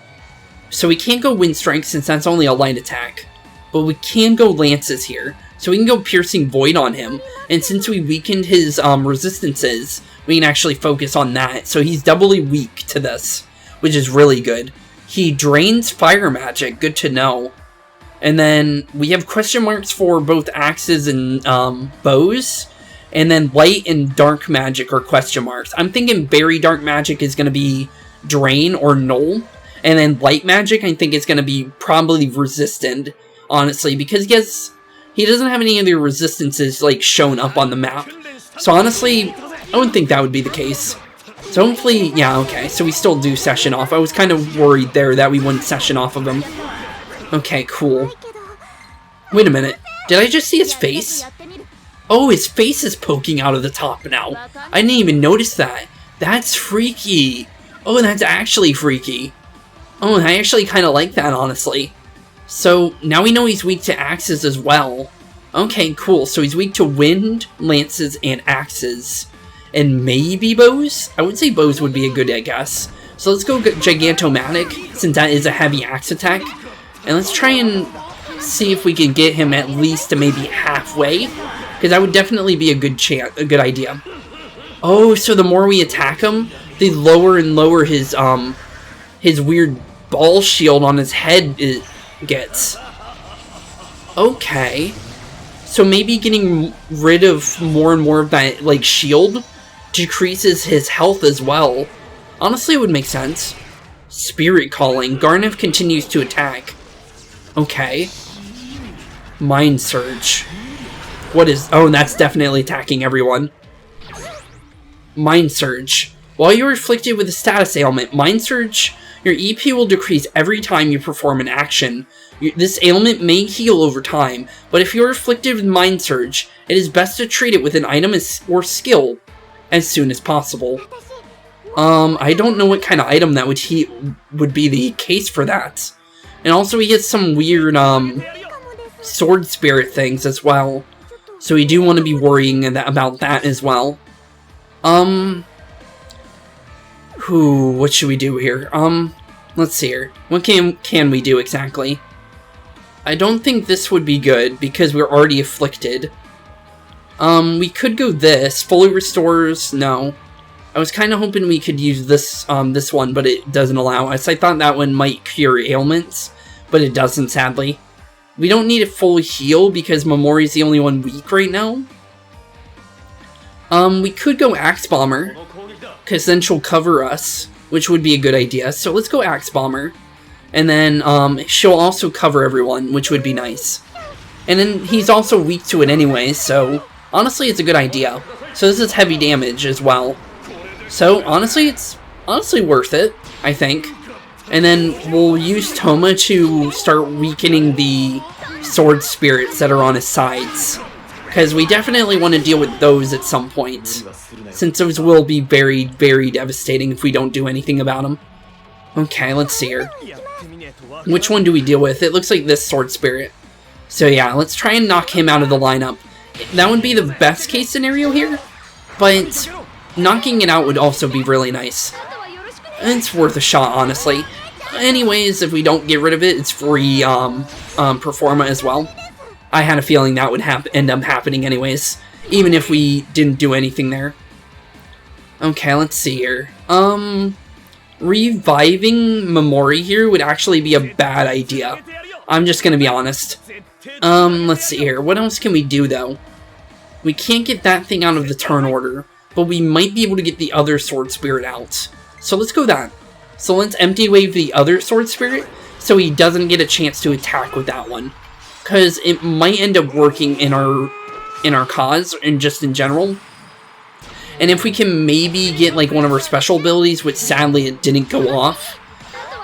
So we can't go Wind Strike since that's only a light attack. But we can go Lances here. So we can go Piercing Void on him. And since we weakened his resistances, we can actually focus on that. So he's doubly weak to this, which is really good. He drains fire magic, good to know. And then we have question marks for both axes and bows. And then light and dark magic are question marks. I'm thinking berry dark magic is going to be drain or null. And then light magic I think is going to be probably resistant, honestly. Because he doesn't have any of the resistances like shown up on the map. So honestly, I wouldn't think that would be the case. So hopefully, yeah, okay. So we still do session off. I was kind of worried there that we wouldn't session off of him. Okay, cool. Wait a minute. Did I just see his face? Oh, his face is poking out of the top now. I didn't even notice that. That's freaky. Oh, that's actually freaky. Oh, I actually kind of like that, honestly. So, now we know he's weak to axes as well. Okay, cool. So he's weak to wind, lances, and axes. And maybe bows? I would say bows would be a good guess. So let's go Gigantomatic, since that is a heavy axe attack. And let's try and see if we can get him at least to maybe halfway. Because that would definitely be a good idea. Oh, so the more we attack him, the lower and lower his weird ball shield on his head gets. Okay. So maybe getting rid of more and more of that, like, shield decreases his health as well. Honestly, it would make sense. Spirit Calling. Gharnef continues to attack. Okay. Mind Surge. What is... Oh, that's definitely attacking everyone. Mind Surge. While you're afflicted with a status ailment, Mind Surge, your EP will decrease every time you perform an action. This ailment may heal over time, but if you're afflicted with Mind Surge, it is best to treat it with an item or skill as soon as possible. I don't know what kind of item that would be the case for that. And also he gets some weird, sword spirit things as well. So we do want to be worrying about that as well. What should we do here? Let's see here. What can we do exactly? I don't think this would be good because we're already afflicted. We could go this. Fully restores, no. I was kind of hoping we could use this this one, but it doesn't allow us. I thought that one might cure ailments, but it doesn't, sadly. We don't need a full heal because Momori's the only one weak right now. We could go Axe Bomber, because then she'll cover us, which would be a good idea. So let's go Axe Bomber. And then she'll also cover everyone, which would be nice. And then he's also weak to it anyway, so honestly it's a good idea. So this is heavy damage as well. So honestly, it's worth it, I think. And then we'll use Toma to start weakening the sword spirits that are on his sides. because we definitely want to deal with those at some point, since those will be very, very devastating if we don't do anything about them. Okay, let's see here. Which one do we deal with? It looks like this Sword Spirit. So yeah, let's try and knock him out of the lineup. That would be the best case scenario here, but knocking it out would also be really nice. It's worth a shot, honestly. Anyways, if we don't get rid of it, it's free Performa as well. I had a feeling that would end up happening anyways, even if we didn't do anything there. Okay, let's see here. Reviving Momori here would actually be a bad idea. I'm just gonna be honest. Let's see here. What else can we do, though? We can't get that thing out of the turn order, but we might be able to get the other Sword Spirit out. So let's go that. So let's empty wave the other Sword Spirit, so he doesn't get a chance to attack with that one. Because it might end up working in our cause, and just in general. And if we can maybe get like one of our special abilities, which sadly it didn't go off,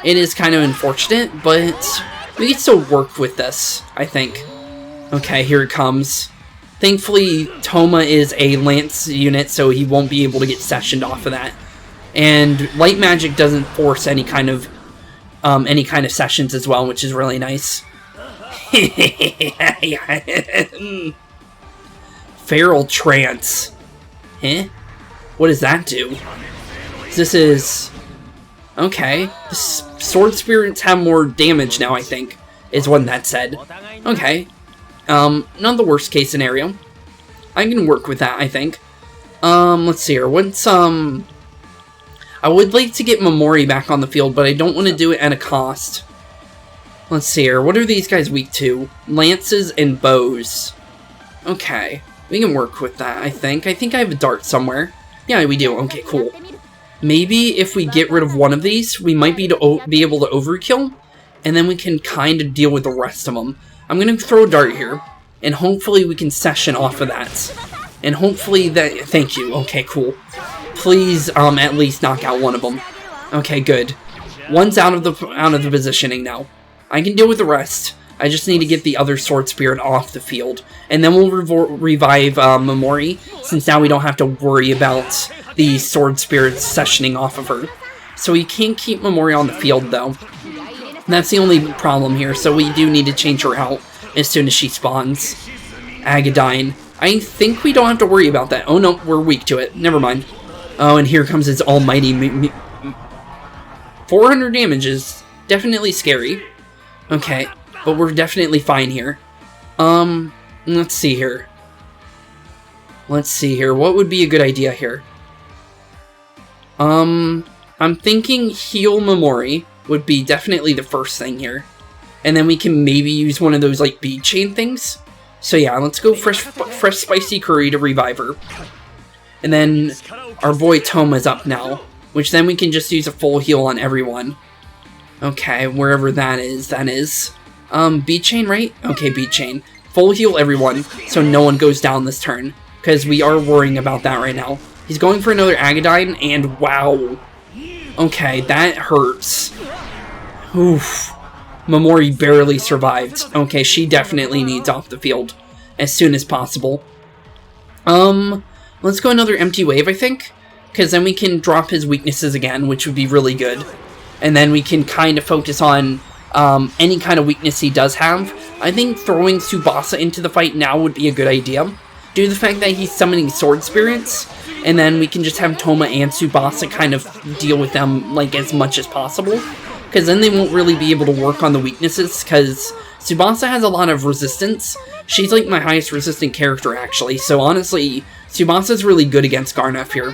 it is kind of unfortunate, but we can still work with this, I think. Okay, here it comes. Thankfully, Toma is a lance unit, so he won't be able to get sessioned off of that. And light magic doesn't force any kind of sessions as well, which is really nice. Feral Trance. Huh? What does that do? This is... Okay. The Sword Spirits have more damage now, I think, is what that said. Okay. Not the worst case scenario. I can work with that, I think. Let's see here. What's, I would like to get Momori back on the field, but I don't want to do it at a cost. Let's see here. What are these guys weak to? Lances and bows. Okay. We can work with that, I think. I think I have a dart somewhere. Yeah, we do. Okay, cool. Maybe if we get rid of one of these, we might be able to overkill, and then we can kind of deal with the rest of them. I'm going to throw a dart here, and hopefully we can session off of that. And hopefully that... Thank you. Okay, cool. Please, at least knock out one of them. Okay, good. One's out of the positioning now. I can deal with the rest. I just need to get the other Sword Spirit off the field. And then we'll revive Momori, since now we don't have to worry about the Sword Spirit sessioning off of her. So we can't keep Momori on the field, though. That's the only problem here, so we do need to change her out as soon as she spawns. Agadine. I think we don't have to worry about that. Oh no, we're weak to it. Never mind. Oh, and here comes his almighty... 400 damage is definitely scary. Okay, but we're definitely fine here. Let's see here. Let's see here. What would be a good idea here? I'm thinking heal Momori would be definitely the first thing here. And then we can maybe use one of those, like, bead chain things. So yeah, let's go fresh spicy curry to revive her. And then our boy Toma's up now, which then we can just use a full heal on everyone. Okay, wherever that is. Bead chain, right? Okay, bead chain. Full heal everyone, so no one goes down this turn, because we are worrying about that right now. He's going for another Agadine, and wow. Okay, that hurts. Oof. Momori barely survived. Okay, she definitely needs off the field as soon as possible. Let's go another empty wave, I think, because then we can drop his weaknesses again, which would be really good. And then we can kind of focus on any kind of weakness he does have. I think throwing Tsubasa into the fight now would be a good idea, due to the fact that he's summoning Sword Spirits, and then we can just have Toma and Tsubasa kind of deal with them like as much as possible, because then they won't really be able to work on the weaknesses, because Tsubasa has a lot of resistance. She's like my highest resistant character, actually, so honestly, Tsubasa's really good against Gharnef here,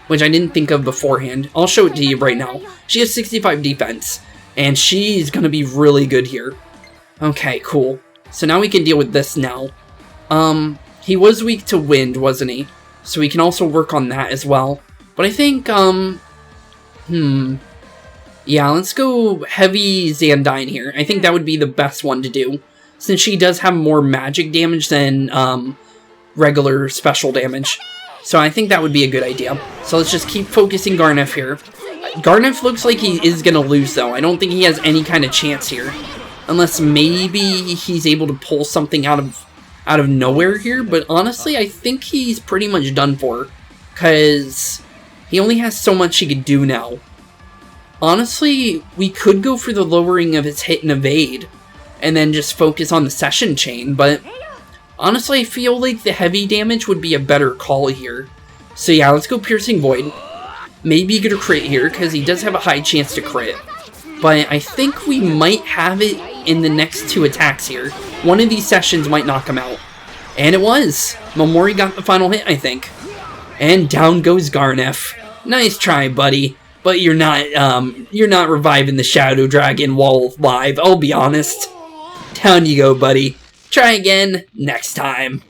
which I didn't think of beforehand. I'll show it to you right now. She has 65 defense, and she's gonna be really good here. Okay, cool. So now we can deal with this now. He was weak to wind, wasn't he? So we can also work on that as well. But I think, yeah, let's go heavy Xandine here. I think that would be the best one to do, since she does have more magic damage than, regular special damage. So I think that would be a good idea. So let's just keep focusing Gharnef here. Gharnef looks like he is gonna lose, though. I don't think he has any kind of chance here. Unless maybe he's able to pull something out out of nowhere here, but honestly, I think he's pretty much done for, because he only has so much he could do now. Honestly, we could go for the lowering of his hit and evade, and then just focus on the session chain, but honestly, I feel like the heavy damage would be a better call here. So yeah, let's go Piercing Void. Maybe get a crit here, because he does have a high chance to crit. But I think we might have it in the next 2 attacks here. One of these sessions might knock him out. And it was! Momori got the final hit, I think. And down goes Gharnef. Nice try, buddy. But you're not reviving the Shadow Dragon while live, I'll be honest. Down you go, buddy. Try again next time.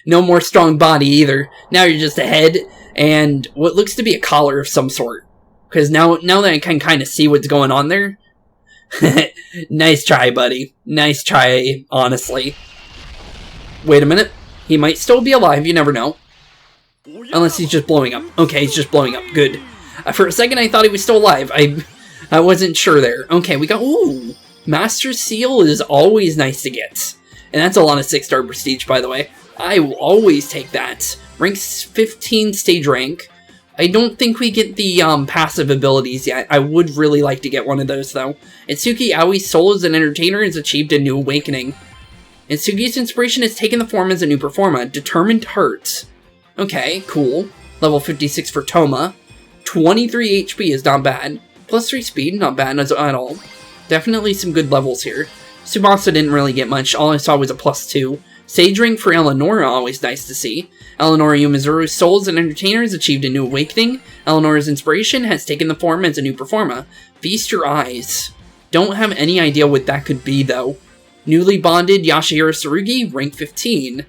No more strong body either. Now you're just a head and what looks to be a collar of some sort. Because now that I can kind of see what's going on there. Nice try, buddy. Nice try, honestly. Wait a minute. He might still be alive, you never know. Unless he's just blowing up. Okay, he's just blowing up. Good. For a second I thought he was still alive. I wasn't sure there. Okay, we got... Ooh! Master Seal is always nice to get. And that's a lot of 6-star prestige, by the way. I will always take that. Rank 15 stage rank. I don't think we get the passive abilities yet. I would really like to get one of those, though. Itsuki Aoi's soul as an entertainer has achieved a new awakening. Itsuki's inspiration has taken the form as a new performa. Determined Heart. Okay, cool. Level 56 for Toma. 23 HP is not bad. Plus 3 speed, not bad at all. Definitely some good levels here. Tsubasa didn't really get much. All I saw was a plus 2. Sage Ring for Eleonora, always nice to see. Eleonora Yumizuru's soul as an entertainer has achieved a new awakening. Eleonora's inspiration has taken the form as a new performa. Feast your eyes. Don't have any idea what that could be, though. Newly bonded Yashihiro Tsurugi, rank 15.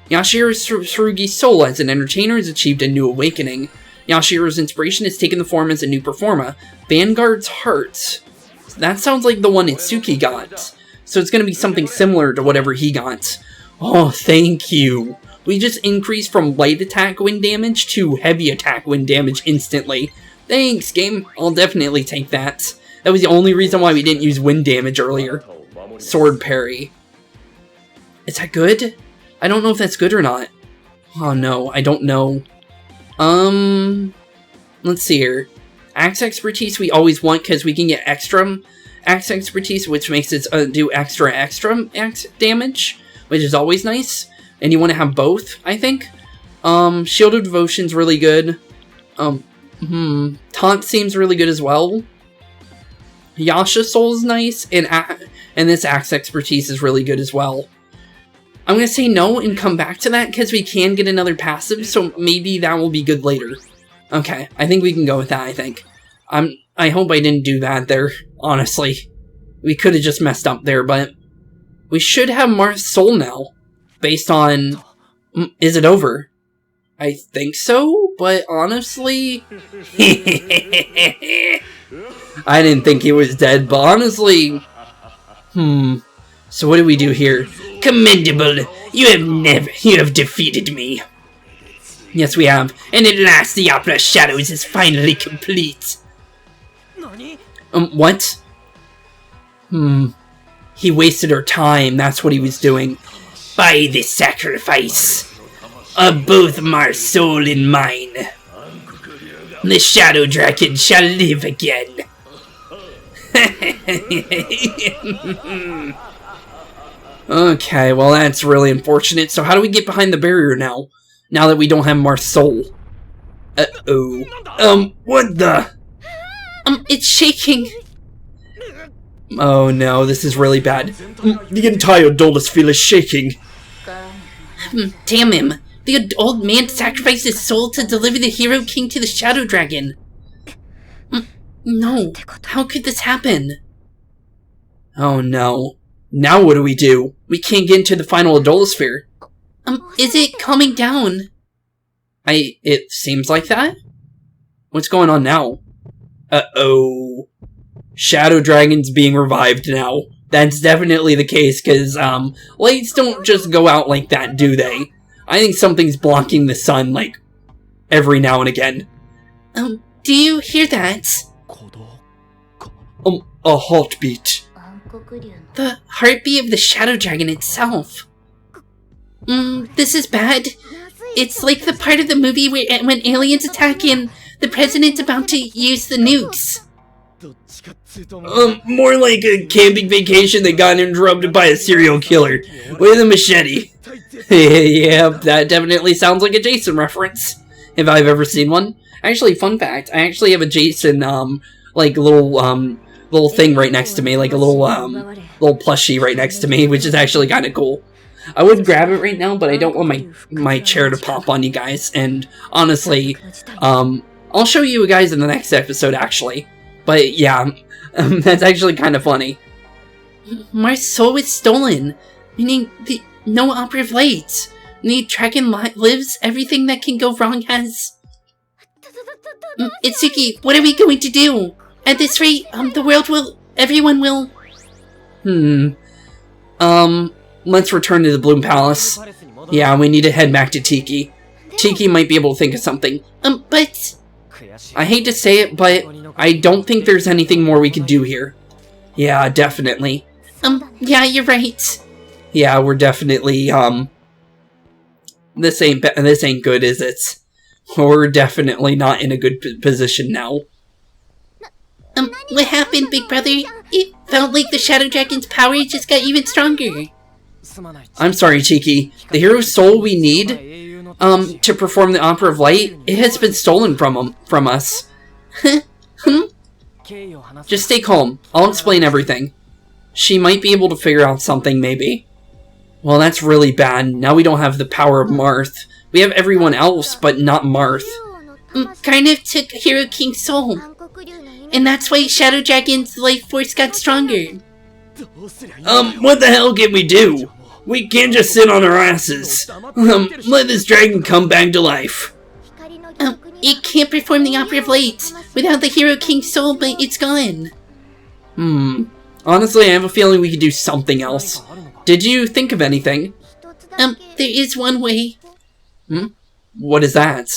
Yashihiro Tsurugi's soul as an entertainer has achieved a new awakening. Yashihiro's inspiration has taken the form as a new performa. Vanguard's Heart. That sounds like the one Itsuki got. So it's going to be something similar to whatever he got. Oh, thank you. We just increased from light attack wind damage to heavy attack wind damage instantly. Thanks, game. I'll definitely take that. That was the only reason why we didn't use wind damage earlier. Sword parry. Is that good? I don't know if that's good or not. Oh no, I don't know. Let's see here. Axe expertise we always want because we can get extra axe expertise, which makes it do extra axe damage, which is always nice. And you want to have both, I think. Shield of Devotion's really good. Taunt seems really good as well. Yasha Soul's nice, and this axe expertise is really good as well. I'm going to say no and come back to that because we can get another passive, so maybe that will be good later. Okay, I think we can go with that, I think. I hope I didn't do that there, honestly. We could have just messed up there, but we should have Mars Soul now. Based on... Is it over? I think so, but honestly... I didn't think he was dead, but honestly... So what do we do here? Commendable! You have defeated me. Yes, we have. And at last the Opera Shadows is finally complete. What? He wasted our time, that's what he was doing. By this sacrifice of both my soul and mine, the Shadow Dragon shall live again. Okay, well that's really unfortunate. So how do we get behind the barrier now? Now that we don't have Mars Soul. Uh-oh. What the? It's shaking. Oh no, this is really bad. The entire Dolus field is shaking. Damn him. The old man sacrificed his soul to deliver the Hero King to the Shadow Dragon. No, how could this happen? Oh no. Now what do we do? We can't get into the final Adolosphere. Is it coming down? It seems like that? What's going on now? Uh-oh. Shadow Dragon's being revived now. That's definitely the case, because, lights don't just go out like that, do they? I think something's blocking the sun, like, every now and again. Do you hear that? A heartbeat. The heartbeat of the Shadow Dragon itself. This is bad. It's like the part of the movie where when aliens attack and the president's about to use the nukes. More like a camping vacation that got interrupted by a serial killer with a machete. Yeah, that definitely sounds like a Jason reference, if I've ever seen one. Actually, fun fact, I actually have a Jason, like, little thing right next to me, like a little plushie right next to me, which is actually kind of cool. I would grab it right now, but I don't want my chair to pop on you guys, and honestly, I'll show you guys in the next episode, actually. But yeah, that's actually kind of funny. My soul is stolen, meaning no operative lights. The dragon lives, everything that can go wrong has... Itsuki, what are we going to do? At this rate, the world will... everyone will... Let's return to the Bloom Palace. Yeah, we need to head back to Tiki. Tiki might be able to think of something. But... I hate to say it, but I don't think there's anything more we can do here. Yeah, definitely. Yeah, you're right. Yeah, we're definitely, this ain't good, is it? We're definitely not in a good position now. What happened, big brother? It felt like the Shadow Dragon's power just got even stronger. I'm sorry, Tiki. The hero's soul we need, to perform the Opera of Light, it has been stolen from us. Just stay calm. I'll explain everything. She might be able to figure out something, maybe. Well, that's really bad. Now we don't have the power of Marth. We have everyone else, but not Marth. Gharnef took Hero King's soul. And that's why Shadow Dragon's life force got stronger. What the hell can we do? We can't just sit on our asses. Let this dragon come back to life. It can't perform the Opera of Light. Without the Hero King's soul, but it's gone. Honestly, I have a feeling we could do something else. Did you think of anything? There is one way. What is that?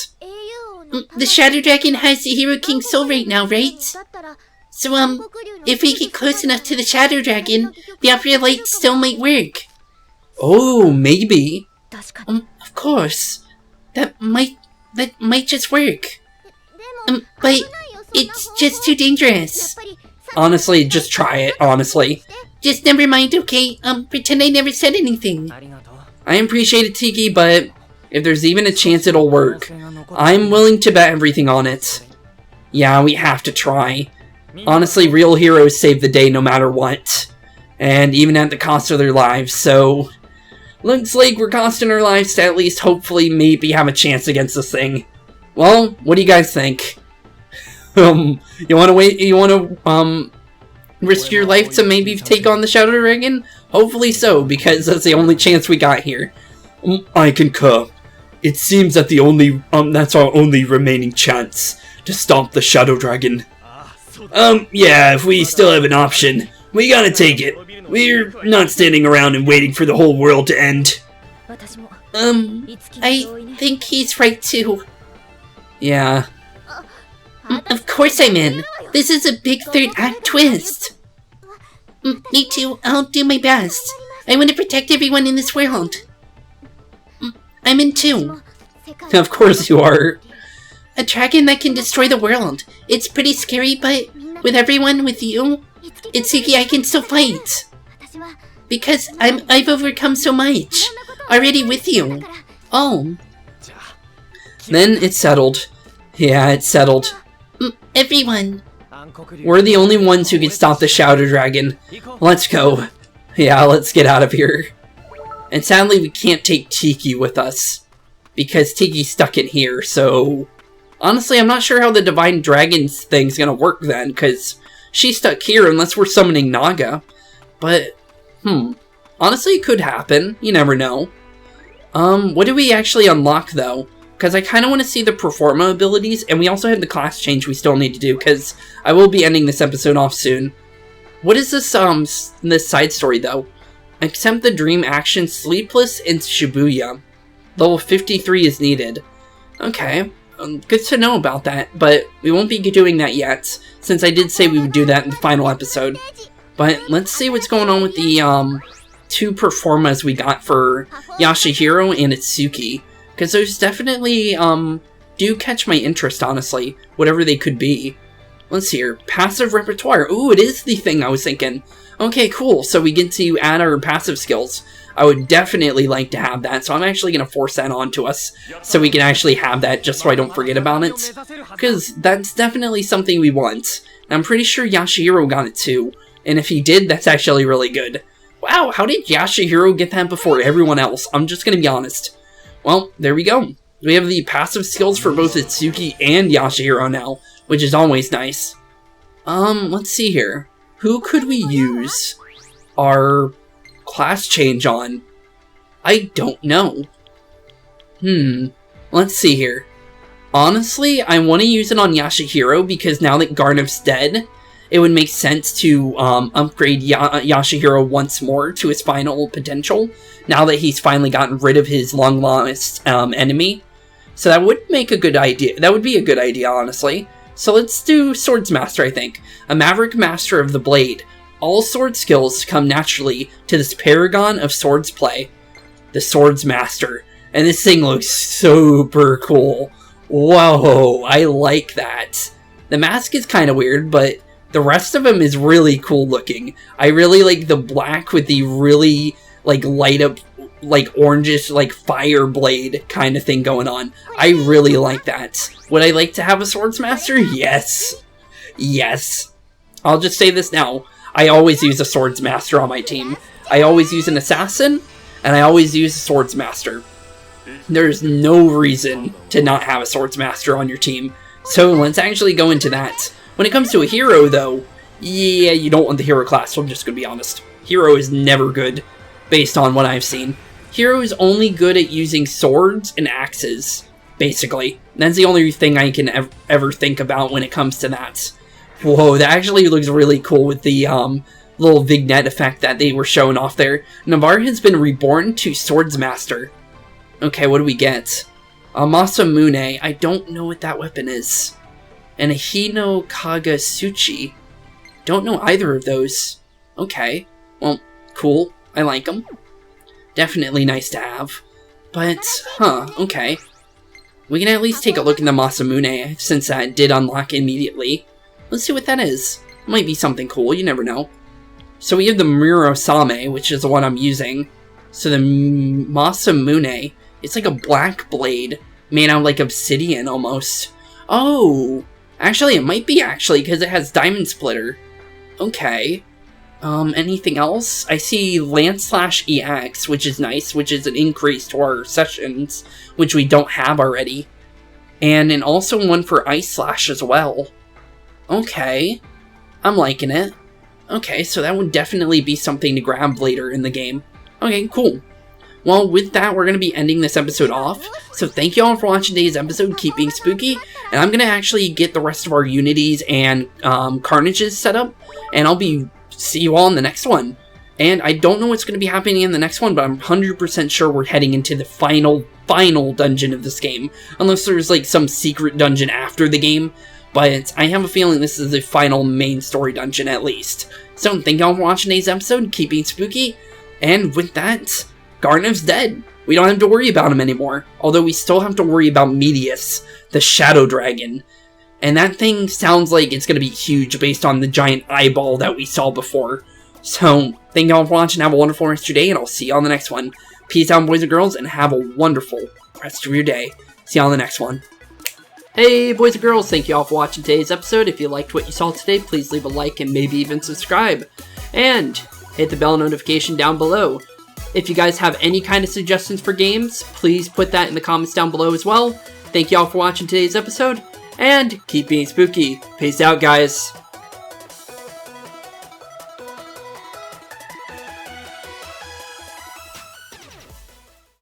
The Shadow Dragon has the Hero King's soul right now, right? So, if we get close enough to the Shadow Dragon, the Opera of Light still might work. Oh, maybe. Of course. That might just work. But it's just too dangerous. Honestly, just try it, honestly. Just never mind, okay? Pretend I never said anything. I appreciate it, Tiki, but if there's even a chance it'll work, I'm willing to bet everything on it. Yeah, we have to try. Honestly, real heroes save the day no matter what. And even at the cost of their lives, so... Looks like we're costing our lives to at least hopefully maybe have a chance against this thing. Well, what do you guys think? You wanna wait, you wanna, risk your life to maybe take on the Shadow Dragon? Hopefully so, because that's the only chance we got here. I concur. It seems that that's our only remaining chance to stop the Shadow Dragon. Yeah, if we still have an option, we gotta take it. We're not standing around and waiting for the whole world to end. I think he's right too. Yeah. Of course I'm in. This is a big third act twist. Me too. I'll do my best. I want to protect everyone in this world. I'm in too. Of course you are. A dragon that can destroy the world. It's pretty scary, but with everyone with you, Itsuki, I can still fight. Because I've overcome so much. Already with you. Oh. Then it's settled. Yeah, it's settled. Everyone. We're the only ones who can stop the Shadow Dragon. Let's go. Yeah, let's get out of here. And sadly, we can't take Tiki with us. Because Tiki's stuck in here, so... Honestly, I'm not sure how the Divine Dragons thing's gonna work then, because she's stuck here unless we're summoning Naga. But, honestly, it could happen. You never know. What do we actually unlock, though? Because I kind of want to see the Performa abilities, and we also have the class change we still need to do, because I will be ending this episode off soon. What is this, this side story, though? Accept the dream action Sleepless in Shibuya. Level 53 is needed. Okay, good to know about that, but we won't be doing that yet, since I did say we would do that in the final episode. But let's see what's going on with the, two performas we got for Yashihiro and Itsuki, because those definitely do catch my interest, honestly, whatever they could be. Let's see here, passive repertoire. Ooh, it is the thing I was thinking. Okay, cool, so we get to add our passive skills. I would definitely like to have that, so I'm actually going to force that onto us, so we can actually have that, just so I don't forget about it, because that's definitely something we want. And I'm pretty sure Yashihiro got it too, and if he did, that's actually really good. Wow, how did Yashihiro get that before everyone else? I'm just going to be honest. Well, there we go. We have the passive skills for both Itsuki and Yashihiro now, which is always nice. Let's see here. Who could we use our class change on? I don't know. Let's see here. Honestly, I want to use it on Yashihiro because now that Gharnef's dead, it would make sense to upgrade Yashihiro once more to his final potential, now that he's finally gotten rid of his long-lost enemy. So that would make a good idea. That would be a good idea, honestly. So let's do Swords Master, I think. A Maverick Master of the Blade. All sword skills come naturally to this paragon of swords play. The Swords Master. And this thing looks super cool. Whoa, I like that. The mask is kind of weird, but the rest of him is really cool looking. I really like the black with the really, like, light up, like, orangish, like, fire blade kind of thing going on. I really like that. Would I like to have a Swords Master? Yes. Yes. I'll just say this now. I always use a Swords Master on my team. I always use an Assassin, and I always use a Swords Master. There's no reason to not have a Swords Master on your team. So let's actually go into that. When it comes to a hero, though, yeah, you don't want the hero class, so I'm just going to be honest. Hero is never good, based on what I've seen. Hero is only good at using swords and axes, basically. That's the only thing I can ever think about when it comes to that. Whoa, that actually looks really cool with the little vignette effect that they were showing off there. Navarre has been reborn to Swords Master. Okay, what do we get? Masamune, I don't know what that weapon is. And a Hino Kagasuchi. Don't know either of those. Okay, well, cool. I like them. Definitely nice to have. But, okay. We can at least take a look at the Masamune, since that did unlock immediately. Let's see what that is. Might be something cool, you never know. So we have the Murosame, which is the one I'm using. So the Masamune, it's like a black blade, made out of like obsidian almost. Oh, actually it might be because it has Diamond Splitter. Okay. Anything else? I see Lance/EX, which is nice, which is an increase to our sessions, which we don't have already. And also one for Ice Slash as well. Okay. I'm liking it. Okay, so that would definitely be something to grab later in the game. Okay, cool. Well, with that, we're going to be ending this episode off. So thank you all for watching today's episode, Keep Being Spooky. And I'm going to actually get the rest of our Unities and Carnages set up. And I'll see you all in the next one. And I don't know what's going to be happening in the next one, but I'm 100% sure we're heading into the final dungeon of this game. Unless there's like some secret dungeon after the game. But I have a feeling this is the final main story dungeon at least. So thank you all for watching today's episode, Keep Being Spooky. And with that, Gharnef's dead. We don't have to worry about him anymore. Although we still have to worry about Medius, the Shadow Dragon. And that thing sounds like it's going to be huge based on the giant eyeball that we saw before. So, thank you all for watching. Have a wonderful rest of your day, and I'll see you on the next one. Peace out, boys and girls, and have a wonderful rest of your day. See you on the next one. Hey, boys and girls, thank you all for watching today's episode. If you liked what you saw today, please leave a like and maybe even subscribe. And hit the bell notification down below. If you guys have any kind of suggestions for games, please put that in the comments down below as well. Thank you all for watching today's episode, and keep being spooky. Peace out, guys.